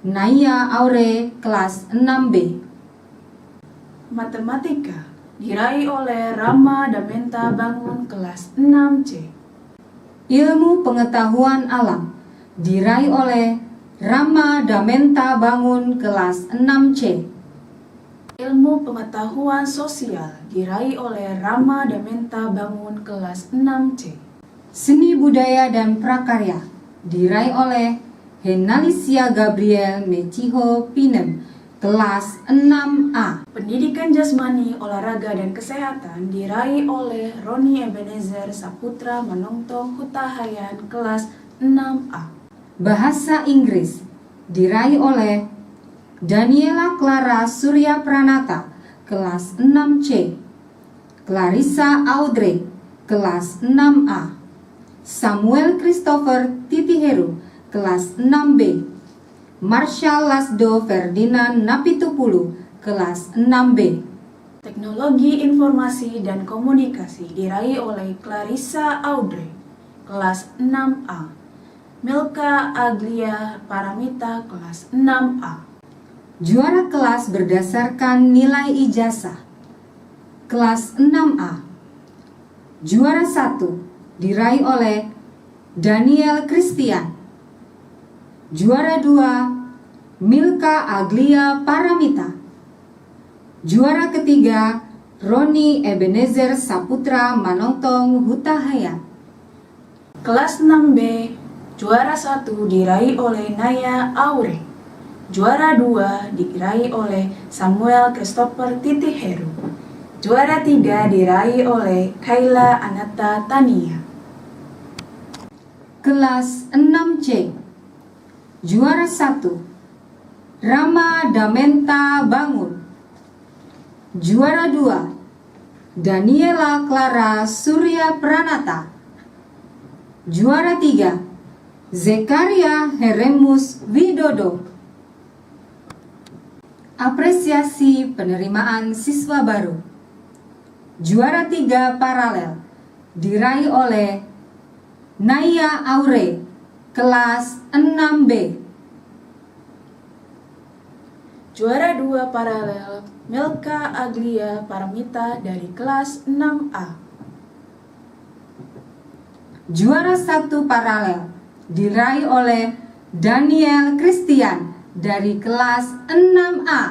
Naya Aure, kelas 6B. Matematika diraih oleh Rama Damenta Bangun, kelas 6C. Ilmu pengetahuan alam diraih oleh Rama Damenta Bangun, kelas 6C. Ilmu pengetahuan sosial diraih oleh Rama Damenta Bangun, kelas 6C. Seni budaya dan prakarya diraih oleh Henalicia Gabriel Mechiho Pinem, kelas 6A. Pendidikan jasmani, olahraga, dan kesehatan diraih oleh Roni Ebenezer Saputra Manongtong Hutahayan, kelas 6A. Bahasa Inggris diraih oleh Daniela Clara Surya Pranata, kelas 6C. Clarissa Audrey, kelas 6A. Samuel Christopher Titiheru, kelas 6B. Marshall Lasdo Ferdinand Napitupulu, kelas 6B. Teknologi Informasi dan Komunikasi diraih oleh Clarissa Audrey, kelas 6A. Milka Aglia Paramita, kelas 6A. Juara kelas berdasarkan nilai ijazah. Kelas 6A. Juara 1 diraih oleh Daniel Christian. Juara 2 Milka Aglia Paramita. Juara ketiga Roni Ebenezer Saputra Manongtong Hutahayan. Kelas 6B, juara 1 diraih oleh Naya Aure. Juara 2 diraih oleh Samuel Christopher Titiheru. Juara 3 diraih oleh Kayla Anata Tania. Kelas 6C. Juara 1 Rama Damenta Bangun. Juara 2 Daniela Clara Surya Pranata. Juara 3 Zekaria Heremus Widodo. Apresiasi penerimaan siswa baru. Juara 3 paralel diraih oleh Naya Aure, kelas 6B. Juara 2 paralel Melka Aglia Paramita dari kelas 6A. Juara 1 paralel diraih oleh Daniel Christian dari kelas 6A.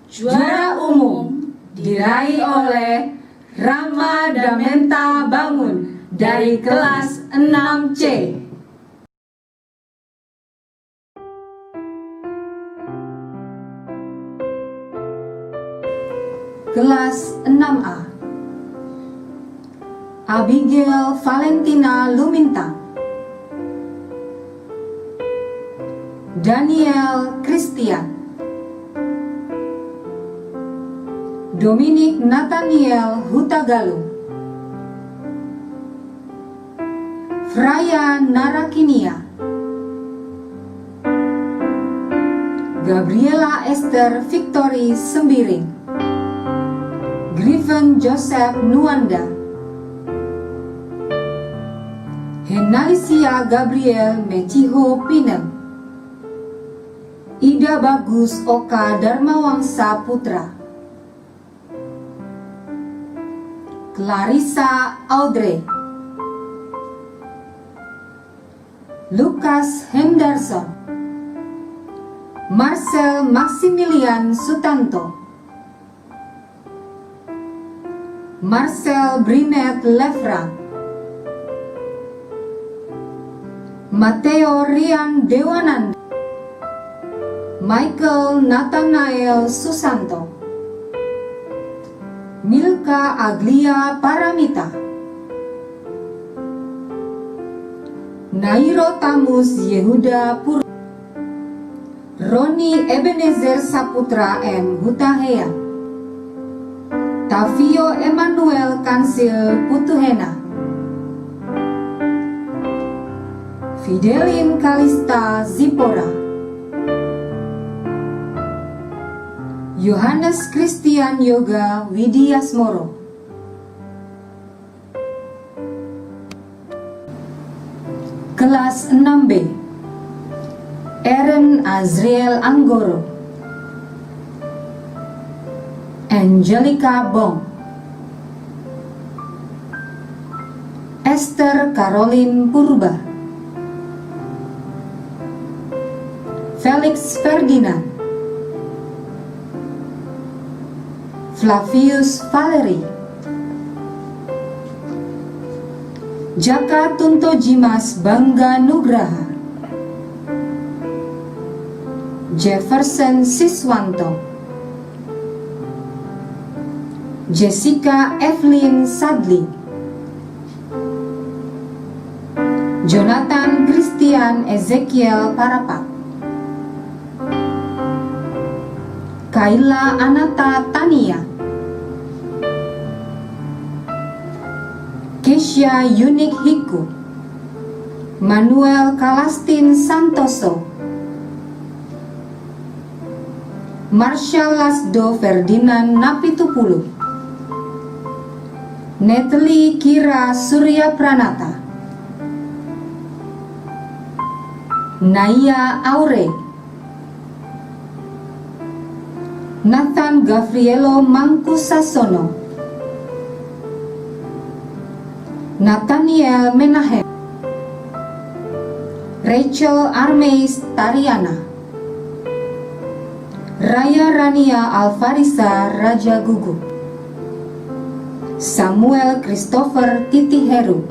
Juara umum diraih oleh Rama Damenta Bangun dari kelas 6C. Kelas 6A. Abigail Valentina Lumintang, Daniel Christian, Dominic Nathaniel Hutagalung, Fraya Narakinia, Gabriela Esther Victory Sembiring, Griffin Joseph Nuanda, Henalicia Gabriel Mechiho Pinem, Ida Bagus Oka Dharmawangsa Putra, Clarissa Audrey, Lucas Henderson, Marcel Maximilian Sutanto, Marcel Brinet Lefran, Mateo Rian Dewananda, Michael Nathanael Susanto, Milka Aglia Paramita, Nairo Tamus Yehuda Pur, Roni Ebenezer Saputra M. Hutahea, Tavio Emmanuel Kansil Putuhena, Fidelin Kalista Zipora, Yohanes Christian Yoga Widiasmoro. Kelas 6B. Aaron Azriel Anggoro, Angelica Bong, Esther Caroline Purba, Felix Ferdinand, Flavius Valeri, Jaka Tunto Jimas Bangga Nugraha, Jefferson Siswanto, Jessica Evelyn Sadli, Jonathan Christian Ezekiel Parapak, Kaila Anata Tania, Keisha Yunik Hiku, Manuel Kalastin Santoso, Marshall Lasdo Ferdinand Napitupulu, Natalie Kira Surya Pranata, Naya Aure, Nathan Gavrielo Mangkusasono, Nathaniel Menahem, Rachel Armeis Tariana, Raya Rania Alfarisa Raja Gugu, Samuel Christopher Titi Heru.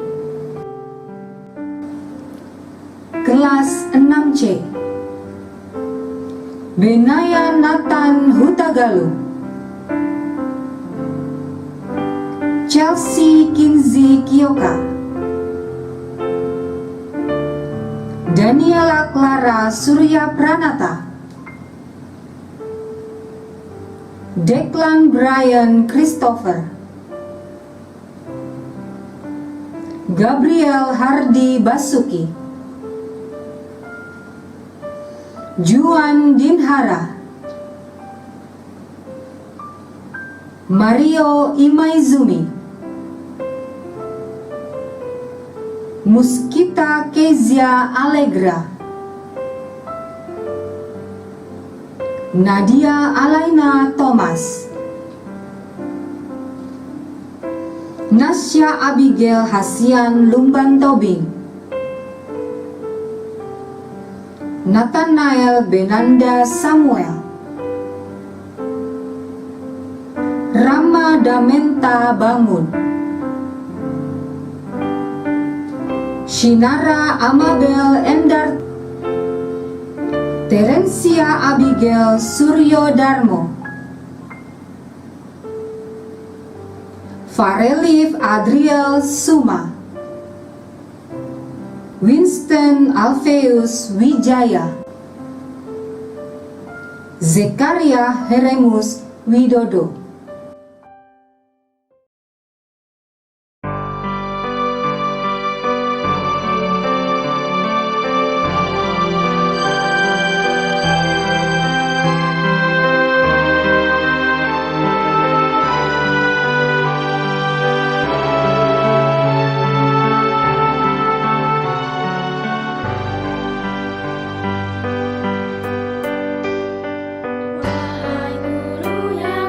Kelas 6C. Benaya Nathan Hutagalu, Chelsea Kinzi Kioka, Daniela Clara Surya Pranata, Declan Brian Christopher, Gabriel Hardy Basuki, Juan Dinhara, Mario Imaizumi, Muskita Kezia Allegra, Nadia Alaina Thomas, Nasya Abigail Hasian Lumban Tobing, Nathanael Benanda Samuel, Rama Damenta Bangun, Shinara Amabel Endar, Terencia Abigail Suryo Darmo, Farelif Adriel Suma, Winston Alpheus Wijaya, Zekaria Heremus Widodo. Wahai guru yang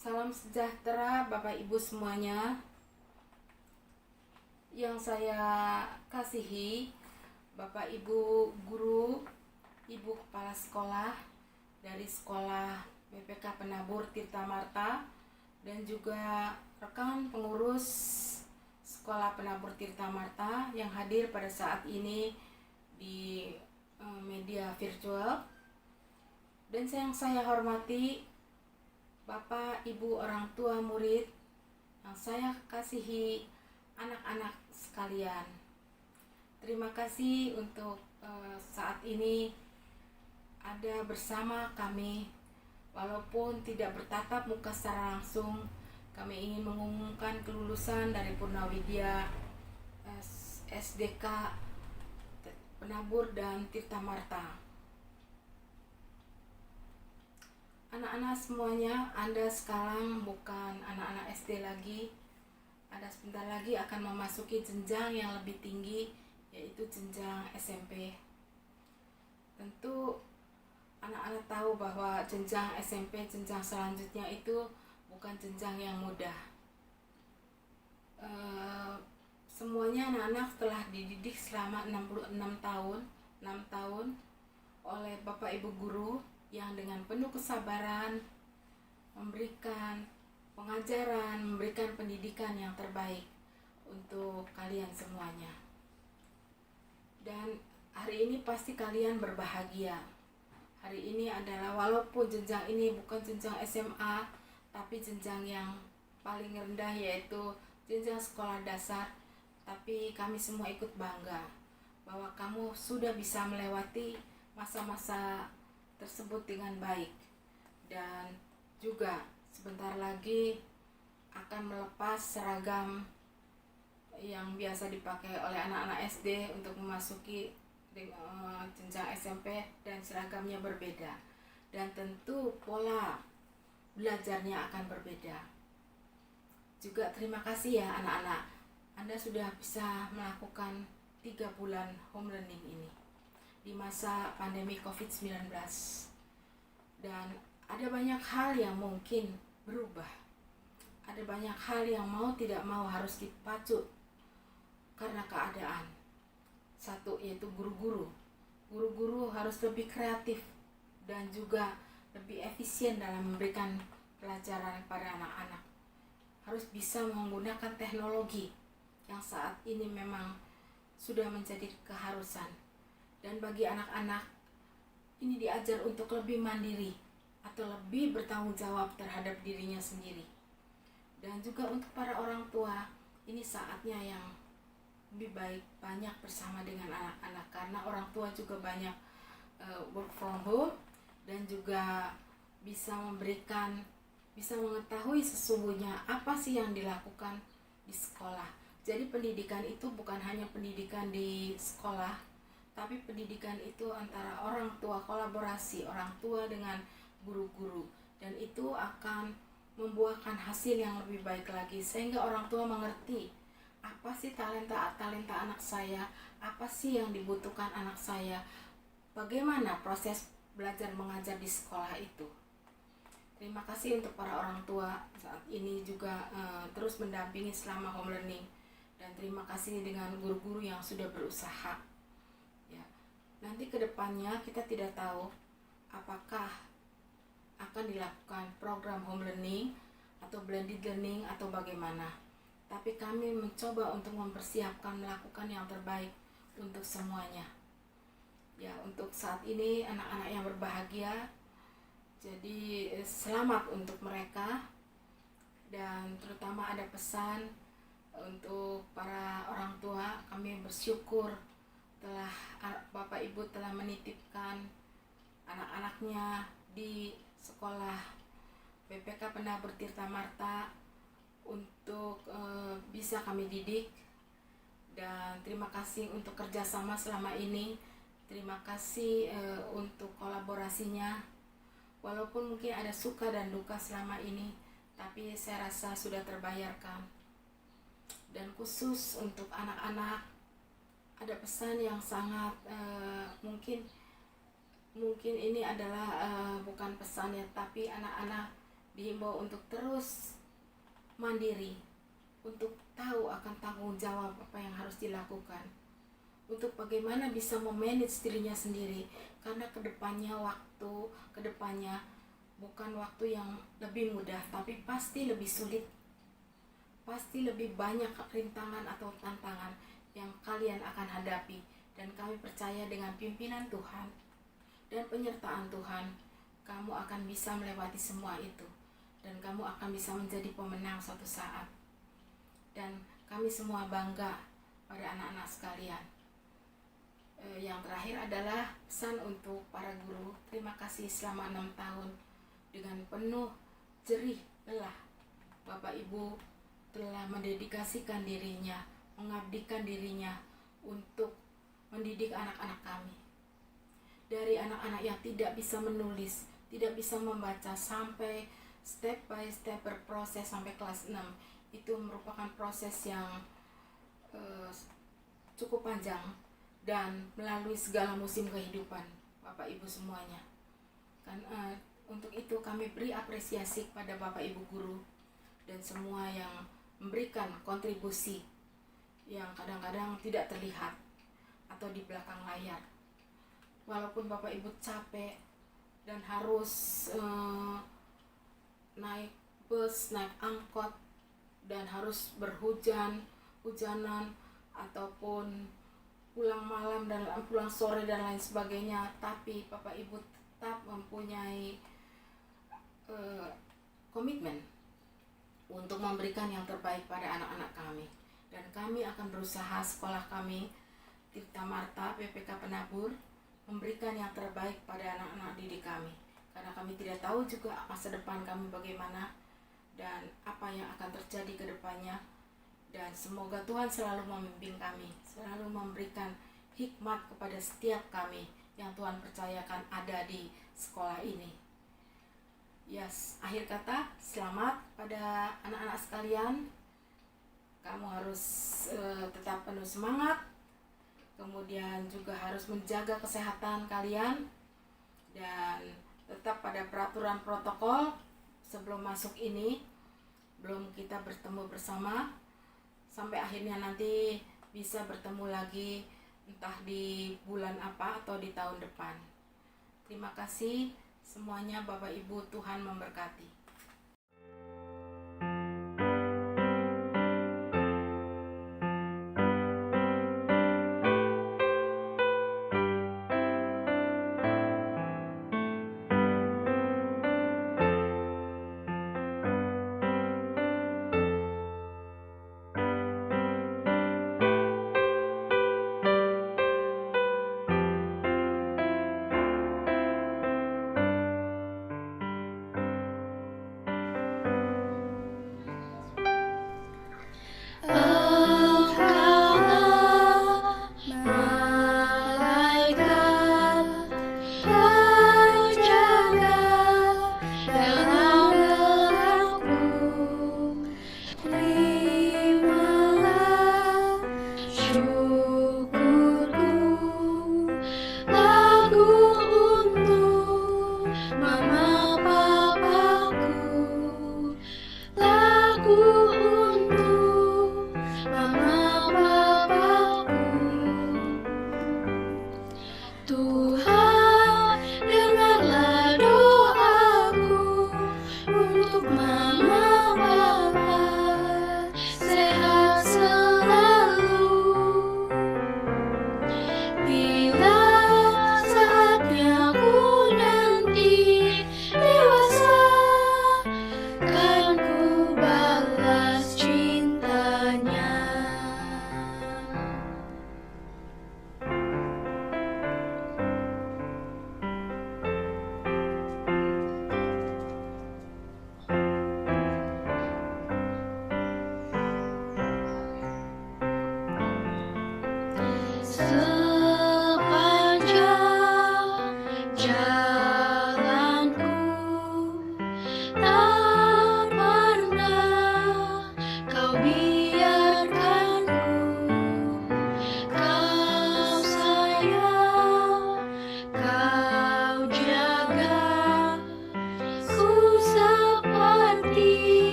Salam sejahtera Bapak Ibu semuanya yang saya kasihi, Bapak Ibu guru, Ibu kepala sekolah dari sekolah BPK Penabur Tirta Marta dan juga rekan pengurus sekolah Penabur Tirta Marta yang hadir pada saat ini di media virtual. Dan yang saya hormati Bapak, Ibu, orang tua murid yang saya kasihi, anak-anak sekalian. Terima kasih untuk saat ini ada bersama kami. Walaupun tidak bertatap muka secara langsung, kami ingin mengumumkan kelulusan dari Purnawidya SDK Penabur dan Tirta Marta. Anak-anak semuanya, Anda sekarang bukan anak-anak SD lagi. Anda sebentar lagi akan memasuki jenjang yang lebih tinggi, yaitu jenjang SMP. Tentu anak-anak tahu bahwa jenjang SMP, jenjang selanjutnya itu bukan jenjang yang mudah. Semuanya anak-anak telah dididik selama 66 tahun, 6 tahun oleh Bapak Ibu guru yang dengan penuh kesabaran memberikan pengajaran, memberikan pendidikan yang terbaik untuk kalian semuanya. Dan hari ini pasti kalian berbahagia. Hari ini adalah, walaupun jenjang ini bukan jenjang SMA, tapi jenjang yang paling rendah, yaitu jenjang sekolah dasar, tapi kami semua ikut bangga bahwa kamu sudah bisa melewati masa-masa tersebut dengan baik. Dan juga sebentar lagi akan melepas seragam yang biasa dipakai oleh anak-anak SD untuk memasuki jenjang SMP, dan seragamnya berbeda, dan tentu pola belajarnya akan berbeda. Juga terima kasih ya anak-anak, Anda sudah bisa melakukan 3 bulan home learning ini di masa pandemi COVID-19, dan ada banyak hal yang mungkin berubah, ada banyak hal yang mau tidak mau harus dipacu karena keadaan. Satu, yaitu guru-guru harus lebih kreatif dan juga lebih efisien dalam memberikan pelajaran kepada anak-anak. Harus bisa menggunakan teknologi yang saat ini memang sudah menjadi keharusan. Dan bagi anak-anak ini diajar untuk lebih mandiri atau lebih bertanggung jawab terhadap dirinya sendiri. Dan juga untuk para orang tua, ini saatnya yang lebih baik banyak bersama dengan anak-anak, karena orang tua juga banyak work from home, dan juga bisa mengetahui sesungguhnya apa sih yang dilakukan di sekolah. Jadi pendidikan itu bukan hanya pendidikan di sekolah, tapi pendidikan itu antara orang tua, kolaborasi orang tua dengan guru-guru, dan itu akan membuahkan hasil yang lebih baik lagi, sehingga orang tua mengerti apa sih talenta anak saya, apa sih yang dibutuhkan anak saya, bagaimana proses belajar mengajar di sekolah itu. Terima kasih untuk para orang tua saat ini juga terus mendampingi selama home learning, dan terima kasih dengan guru-guru yang sudah berusaha. Ya, nanti kedepannya kita tidak tahu apakah akan dilakukan program home learning atau blended learning atau bagaimana. Tapi kami mencoba untuk mempersiapkan, melakukan yang terbaik untuk semuanya. Ya, untuk saat ini anak-anak yang berbahagia, jadi selamat untuk mereka. Dan terutama ada pesan untuk para orang tua, kami bersyukur telah Bapak Ibu telah menitipkan anak-anaknya di sekolah BPK Penabur Tirta Marta untuk bisa kami didik. Dan terima kasih untuk kerjasama selama ini, terima kasih untuk kolaborasinya. Walaupun mungkin ada suka dan duka selama ini, tapi saya rasa sudah terbayarkan. Dan khusus untuk anak-anak, ada pesan yang sangat mungkin ini adalah bukan pesan ya, tapi anak-anak dihimbau untuk terus mandiri, untuk tahu akan tanggung jawab apa yang harus dilakukan, untuk bagaimana bisa memanage dirinya sendiri, karena kedepannya bukan waktu yang lebih mudah, tapi pasti lebih sulit, pasti lebih banyak rintangan atau tantangan yang kalian akan hadapi. Dan kami percaya dengan pimpinan Tuhan dan penyertaan Tuhan, kamu akan bisa melewati semua itu, dan kamu akan bisa menjadi pemenang suatu saat. Dan kami semua bangga pada anak-anak sekalian. Yang terakhir adalah pesan untuk para guru. Terima kasih selama 6 tahun dengan penuh jerih lelah Bapak Ibu telah mendedikasikan dirinya, mengabdikan dirinya untuk mendidik anak-anak kami. Dari anak-anak yang tidak bisa menulis, tidak bisa membaca, sampai step by step berproses sampai kelas 6. Itu merupakan proses yang cukup panjang dan melalui segala musim kehidupan Bapak Ibu semuanya. Untuk itu kami beri apresiasi kepada Bapak Ibu guru dan semua yang memberikan kontribusi yang kadang-kadang tidak terlihat atau di belakang layar. Walaupun Bapak Ibu capek dan harus naik bus, naik angkot, dan harus hujanan ataupun pulang malam dan pulang sore dan lain sebagainya, tapi Bapak Ibu tetap mempunyai komitmen untuk memberikan yang terbaik pada anak-anak kami. Dan kami akan berusaha, sekolah kami Tirta Marta PPK Penabur, memberikan yang terbaik pada anak-anak didik kami, karena kami tidak tahu juga masa depan kami bagaimana dan apa yang akan terjadi ke depannya. Dan semoga Tuhan selalu membimbing kami, selalu memberikan hikmat kepada setiap kami yang Tuhan percayakan ada di sekolah ini. Akhir kata, selamat pada anak-anak sekalian. Kamu harus tetap penuh semangat, kemudian juga harus menjaga kesehatan kalian, dan tetap pada peraturan protokol. Sebelum masuk ini, belum kita bertemu bersama, sampai akhirnya nanti bisa bertemu lagi entah di bulan apa atau di tahun depan. Terima kasih semuanya, Bapak Ibu, Tuhan memberkati.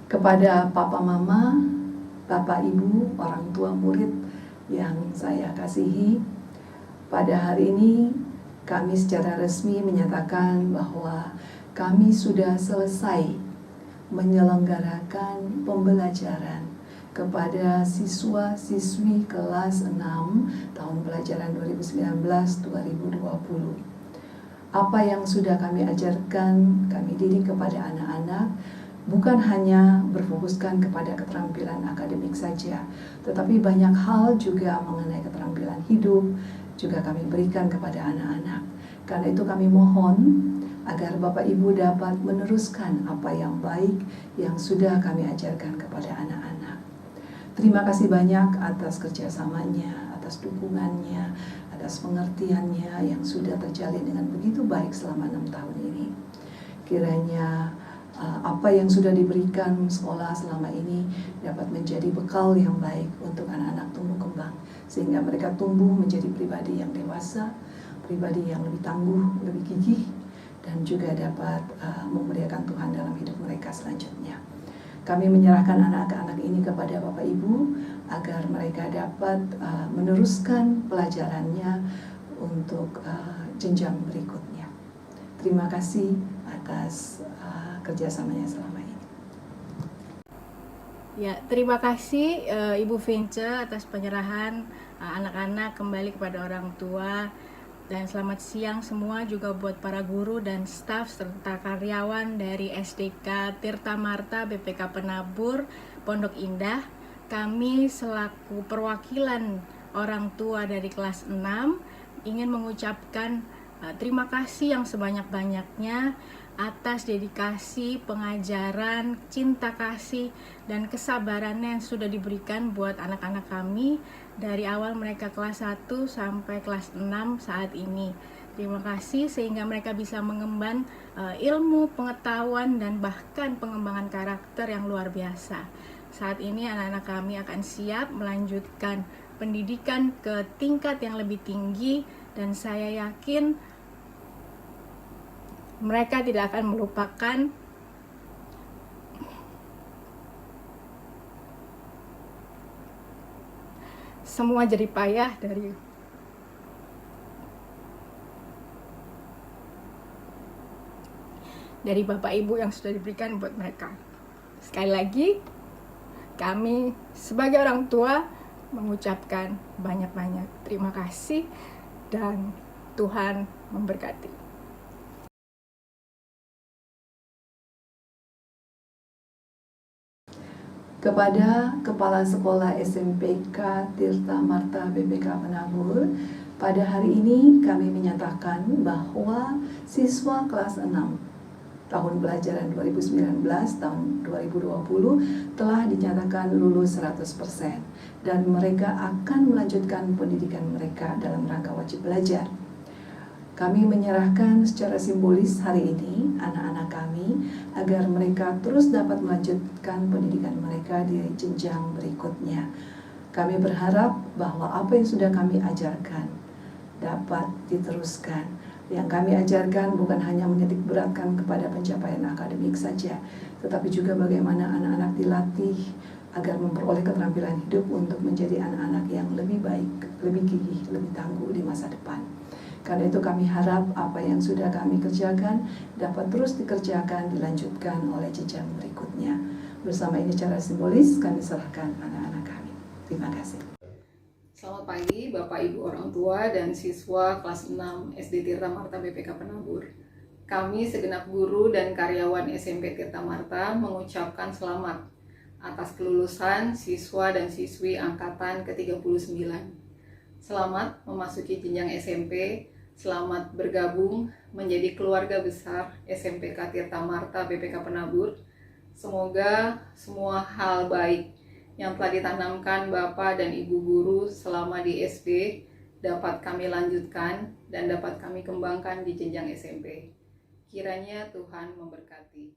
Kepada Papa Mama, Bapak Ibu, orang tua murid yang saya kasihi, pada hari ini kami secara resmi menyatakan bahwa kami sudah selesai menyelenggarakan pembelajaran kepada siswa-siswi kelas 6 tahun pelajaran 2019-2020. Apa yang sudah kami ajarkan, kami didik kepada anak-anak, bukan hanya berfokuskan kepada keterampilan akademik saja, tetapi banyak hal juga mengenai keterampilan hidup juga kami berikan kepada anak-anak. Karena itu kami mohon agar Bapak Ibu dapat meneruskan apa yang baik yang sudah kami ajarkan kepada anak-anak. Terima kasih banyak atas kerjasamanya, atas dukungannya, atas pengertiannya yang sudah terjalin dengan begitu baik selama 6 tahun ini. Kiranya apa yang sudah diberikan sekolah selama ini dapat menjadi bekal yang baik untuk anak-anak tumbuh kembang, sehingga mereka tumbuh menjadi pribadi yang dewasa, pribadi yang lebih tangguh, lebih gigih, dan juga dapat memuliakan Tuhan dalam hidup mereka selanjutnya. Kami menyerahkan anak-anak ini kepada Bapak Ibu agar mereka dapat meneruskan pelajarannya untuk jenjang berikutnya. Terima kasih atas kerjasamanya selama ini. Ya, terima kasih Ibu Vince atas penyerahan anak-anak kembali kepada orang tua. Dan selamat siang semua juga buat para guru dan staf serta karyawan dari SDK Tirta Marta BPK Penabur Pondok Indah. Kami selaku perwakilan orang tua dari kelas 6 ingin mengucapkan terima kasih yang sebanyak-banyaknya atas dedikasi, pengajaran, cinta kasih, dan kesabarannya yang sudah diberikan buat anak-anak kami dari awal mereka kelas 1 sampai kelas 6 saat ini. Terima kasih sehingga mereka bisa mengemban ilmu, pengetahuan, dan bahkan pengembangan karakter yang luar biasa. Saat ini anak-anak kami akan siap melanjutkan pendidikan ke tingkat yang lebih tinggi, dan saya yakin mereka tidak akan melupakan semua jerih payah dari Bapak Ibu yang sudah diberikan buat mereka. Sekali lagi, kami sebagai orang tua mengucapkan banyak-banyak terima kasih dan Tuhan memberkati. Kepada Kepala Sekolah SMPK Tirta Marta BPK Penabur, pada hari ini kami menyatakan bahwa siswa kelas 6 tahun pelajaran 2019 tahun 2020 telah dinyatakan lulus 100% dan mereka akan melanjutkan pendidikan mereka dalam rangka wajib belajar. Kami menyerahkan secara simbolis hari ini anak-anak kami agar mereka terus dapat melanjutkan pendidikan mereka di jenjang berikutnya. Kami berharap bahwa apa yang sudah kami ajarkan dapat diteruskan. Yang kami ajarkan bukan hanya menitik beratkan kepada pencapaian akademik saja, tetapi juga bagaimana anak-anak dilatih agar memperoleh keterampilan hidup untuk menjadi anak-anak yang lebih baik, lebih gigih, lebih tangguh di masa depan. Karena itu kami harap apa yang sudah kami kerjakan dapat terus dikerjakan, dilanjutkan oleh jenjang berikutnya. Bersama ini secara simbolis kami serahkan anak-anak kami. Terima kasih. Selamat pagi Bapak Ibu orang tua dan siswa kelas 6 SD Tirta Marta BPK Penabur. Kami segenap guru dan karyawan SMP Tirta Marta mengucapkan selamat atas kelulusan siswa dan siswi angkatan ke-39. Selamat memasuki jenjang SMP, selamat bergabung menjadi keluarga besar SMPK Tirta Marta BPK Penabur. Semoga semua hal baik yang telah ditanamkan Bapak dan Ibu guru selama di SD dapat kami lanjutkan dan dapat kami kembangkan di jenjang SMP. Kiranya Tuhan memberkati.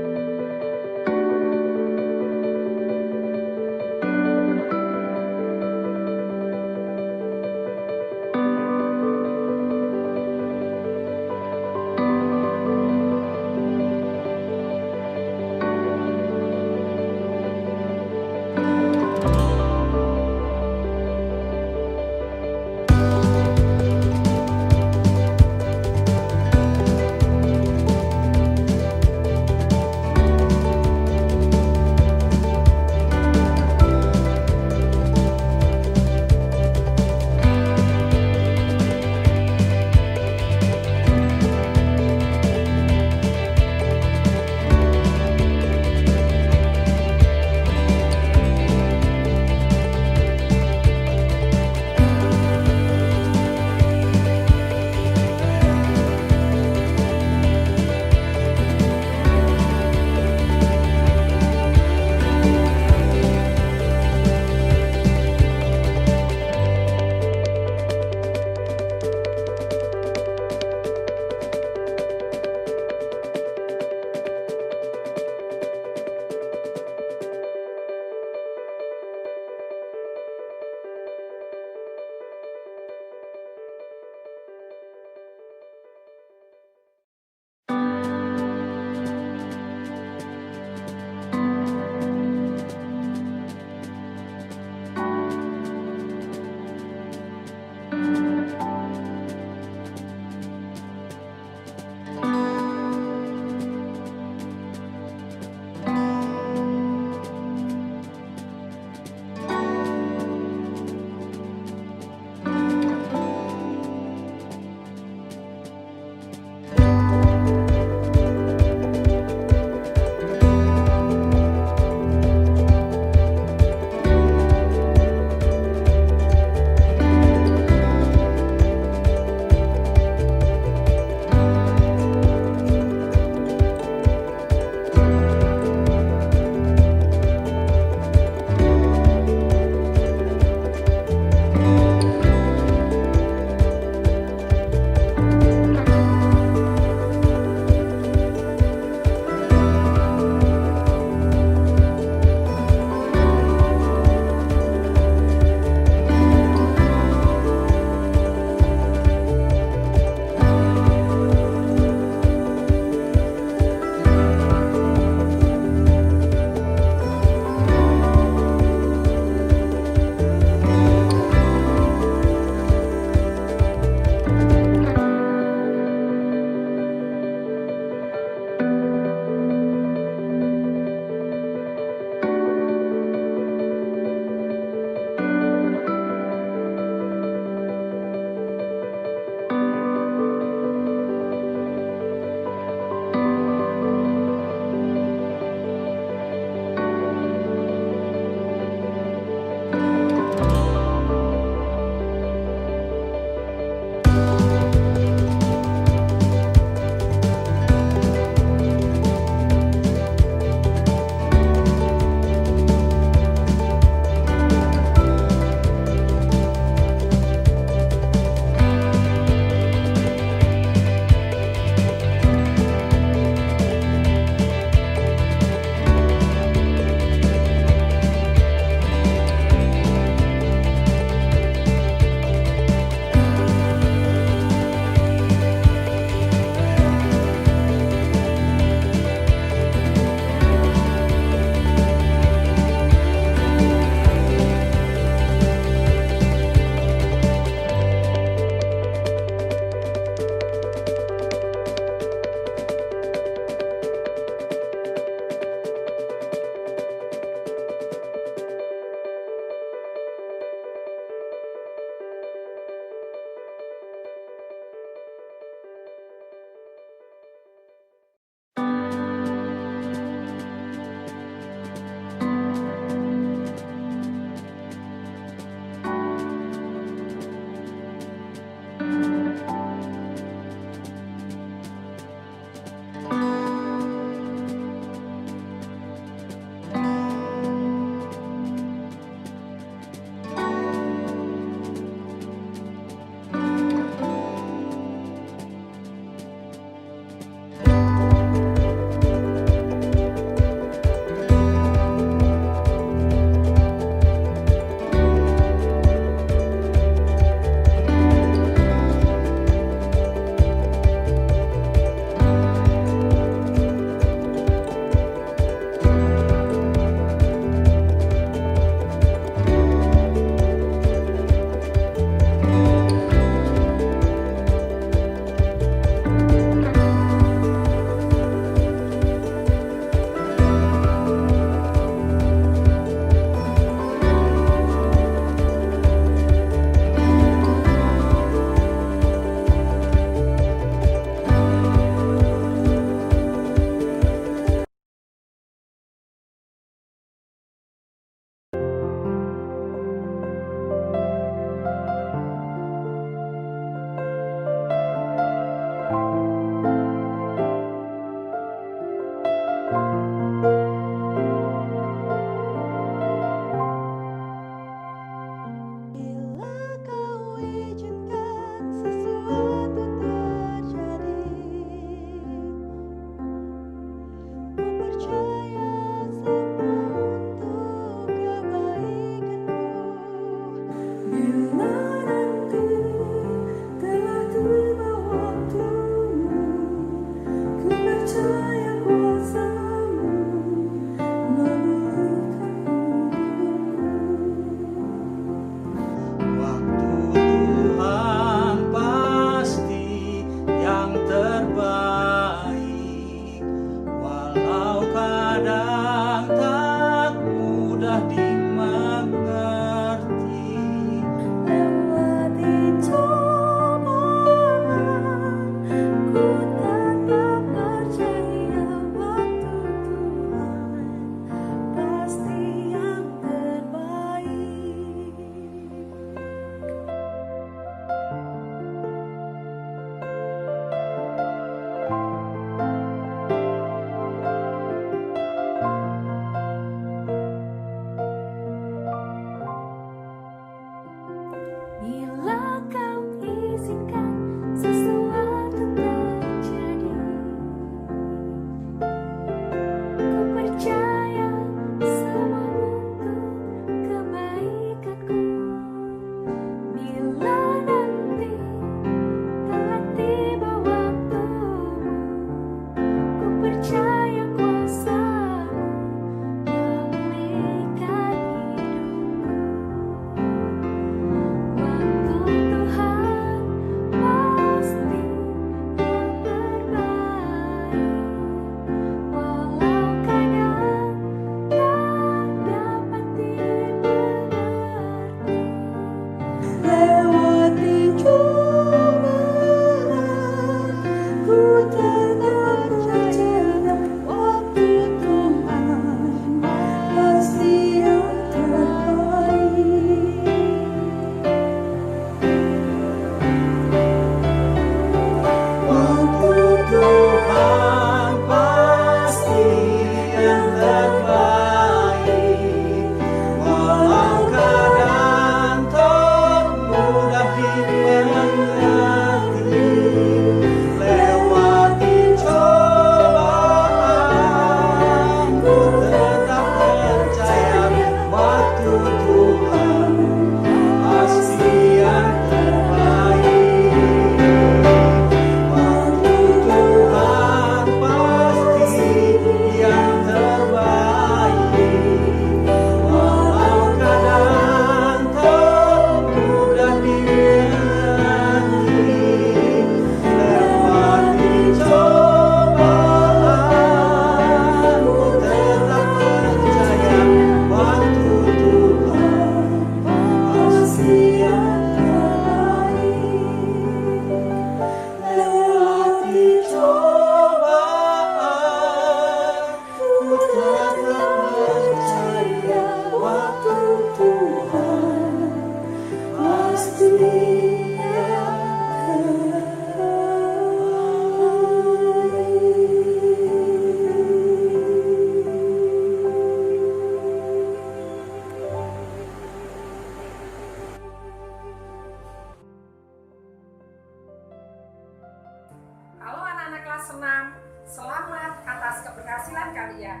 kelas 6, selamat atas keberhasilan kalian.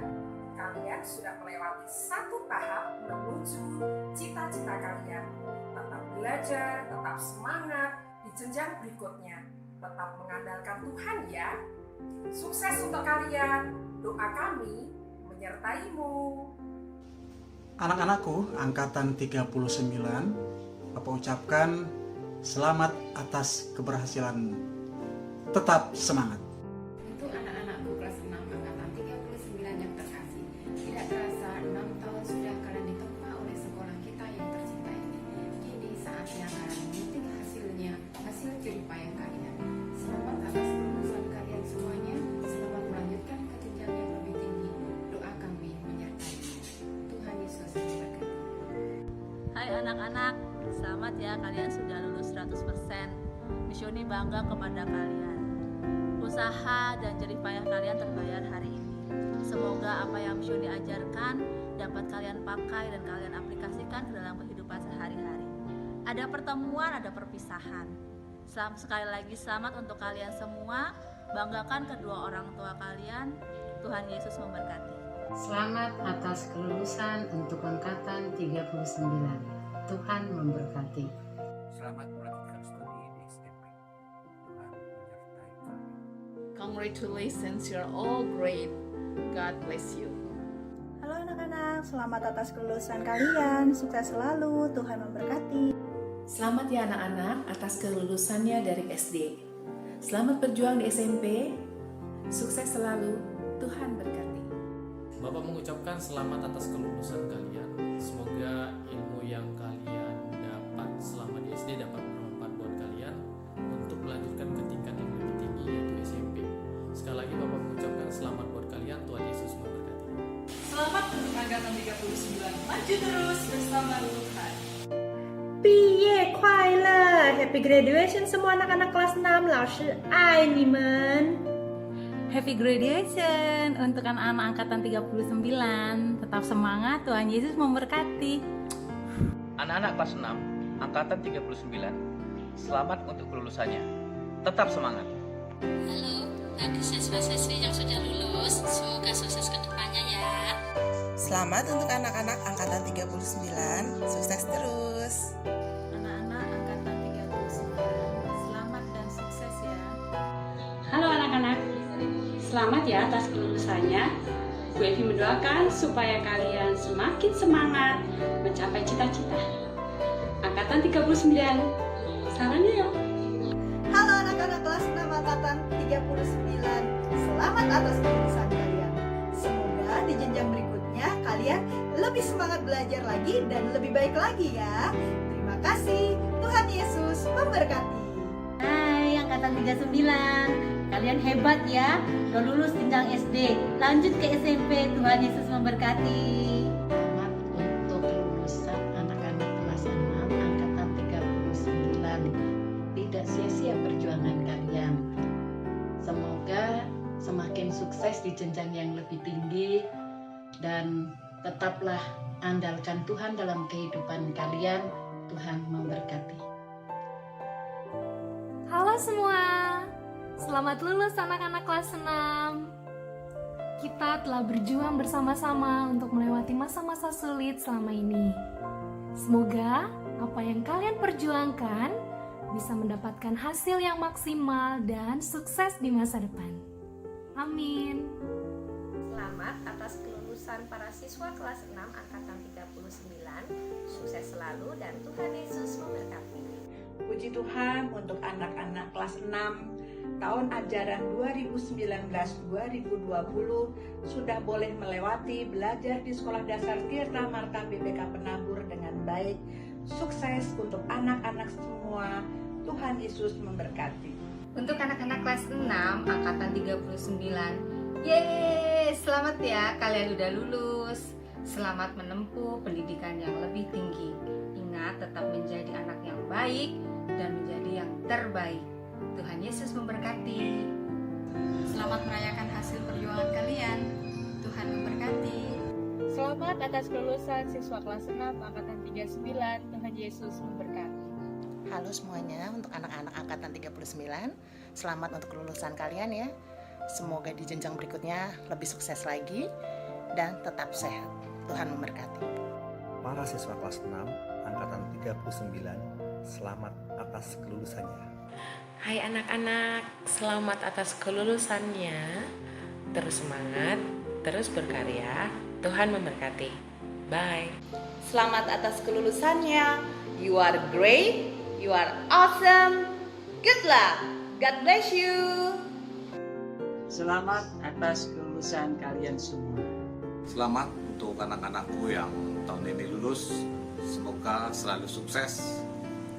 Kalian sudah melewati satu tahap menuju cita-cita kalian. Tetap belajar, tetap semangat di jenjang berikutnya. Tetap mengandalkan Tuhan ya. Sukses untuk kalian. Doa kami menyertaimu. Anak-anakku, angkatan 39, Bapak ucapkan selamat atas keberhasilan. Tetap semangat. Untuk anak-anakku kelas 6 angkatan 39 yang terkasih, tidak terasa 6 tahun sudah kalian ditempa oleh sekolah kita yang tercinta ini. Kini saatnya kalian memetik hasil jerih payah kalian. Selamat atas kelulusan kalian semuanya. Selamat melanjutkan ke jenjang yang lebih tinggi. Doa kami menyertai. Tuhan Yesus memberkati. Hai anak-anak, selamat ya kalian sudah lulus 100%. Misioni bangga kepada kalian. Usaha dan jerih payah kalian terbayar hari ini. Semoga apa yang Misioni ajarkan dapat kalian pakai dan kalian aplikasikan ke dalam kehidupan sehari-hari. Ada pertemuan, ada perpisahan. Sekali lagi selamat untuk kalian semua. Banggakan kedua orang tua kalian. Tuhan Yesus memberkati. Selamat atas kelulusan untuk angkatan 39. Tuhan memberkati. Selamat melanjutkan studi di SMP. Tuhan menyertai kalian. Congratulations, you're all great. God bless you. Halo anak-anak, selamat atas kelulusan kalian. Sukses selalu, Tuhan memberkati. Selamat ya anak-anak atas kelulusannya dari SD. Selamat berjuang di SMP. Sukses selalu, Tuhan berkati. Bapak mengucapkan selamat atas kelulusan kalian. Semoga ilmu yang kalian dapat selama di SD dapat bermanfaat buat kalian untuk melanjutkan ke tingkat yang lebih tinggi yaitu SMP. Sekali lagi Bapak mengucapkan selamat buat kalian. Tuhan Yesus memberkati. Selamat untuk angkatan 39. Maju terus bersama Tuhan. 毕业快乐 Happy graduation semua anak-anak kelas 6. 老师爱你们 Happy graduation untuk anak-anak angkatan 39. Tetap semangat, Tuhan Yesus memberkati. Anak-anak kelas 6 angkatan 39, selamat untuk kelulusannya. Tetap semangat. Halo, bagi siswa-siswi yang sudah lulus, semoga sukses ke depannya ya. Selamat untuk anak-anak angkatan 39, sukses terus. Anak-anak angkatan 39, selamat dan sukses ya. Halo anak-anak, selamat ya atas kelulusannya. Bu Evi mendoakan supaya kalian semakin semangat mencapai cita-cita. Angkatan 39, sarannya yuk. Halo anak-anak kelas 6 angkatan 39. Selamat atas kelulusan kalian. Semoga di jenjang berikutnya kalian lebih semangat belajar lagi dan lebih baik lagi ya. Terima kasih. Tuhan Yesus memberkati. Hai angkatan 39, kalian hebat ya. Udah lulus jenjang SD, lanjut ke SMP. Tuhan Yesus memberkati. Selamat untuk kelulusan anak-anak kelas 6 angkatan 39. Tidak sia-sia perjuangan kalian. Semoga semakin sukses di jenjang yang lebih tinggi dan tetaplah andalkan Tuhan dalam kehidupan kalian. Tuhan memberkati. Halo semua, selamat lulus anak-anak kelas 6. Kita telah berjuang bersama-sama untuk melewati masa-masa sulit selama ini. Semoga apa yang kalian perjuangkan bisa mendapatkan hasil yang maksimal dan sukses di masa depan. Amin. Selamat atas kelulusan para siswa kelas 6 angkatan 39. Sukses selalu dan Tuhan Yesus memberkati. Puji Tuhan untuk anak-anak kelas 6 tahun ajaran 2019-2020 sudah boleh melewati belajar di Sekolah Dasar Tirta Marta BPK Penabur dengan baik. Sukses untuk anak-anak semua. Tuhan Yesus memberkati. Untuk anak-anak kelas 6 angkatan 39. Yeay, selamat ya kalian udah lulus. Selamat menempuh pendidikan yang lebih tinggi. Ingat tetap menjadi anak yang baik dan menjadi yang terbaik. Tuhan Yesus memberkati. Selamat merayakan hasil perjuangan kalian. Tuhan memberkati. Selamat atas kelulusan siswa kelas 6 angkatan 39. Tuhan Yesus memberkati. Halo semuanya, untuk anak-anak angkatan 39, selamat untuk kelulusan kalian ya. Semoga di jenjang berikutnya lebih sukses lagi dan tetap sehat. Tuhan memberkati. Para siswa kelas 6 angkatan 39, selamat atas kelulusannya. Hai anak-anak, selamat atas kelulusannya. Terus semangat, terus berkarya. Tuhan memberkati. Bye. Selamat atas kelulusannya. You are great, you are awesome. Good luck. God bless you. Selamat atas kelulusan kalian semua. Selamat untuk anak-anakku yang tahun ini lulus. Semoga selalu sukses.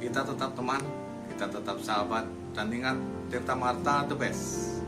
Kita tetap teman, kita tetap sahabat, dan ingat Tirta Marta the best.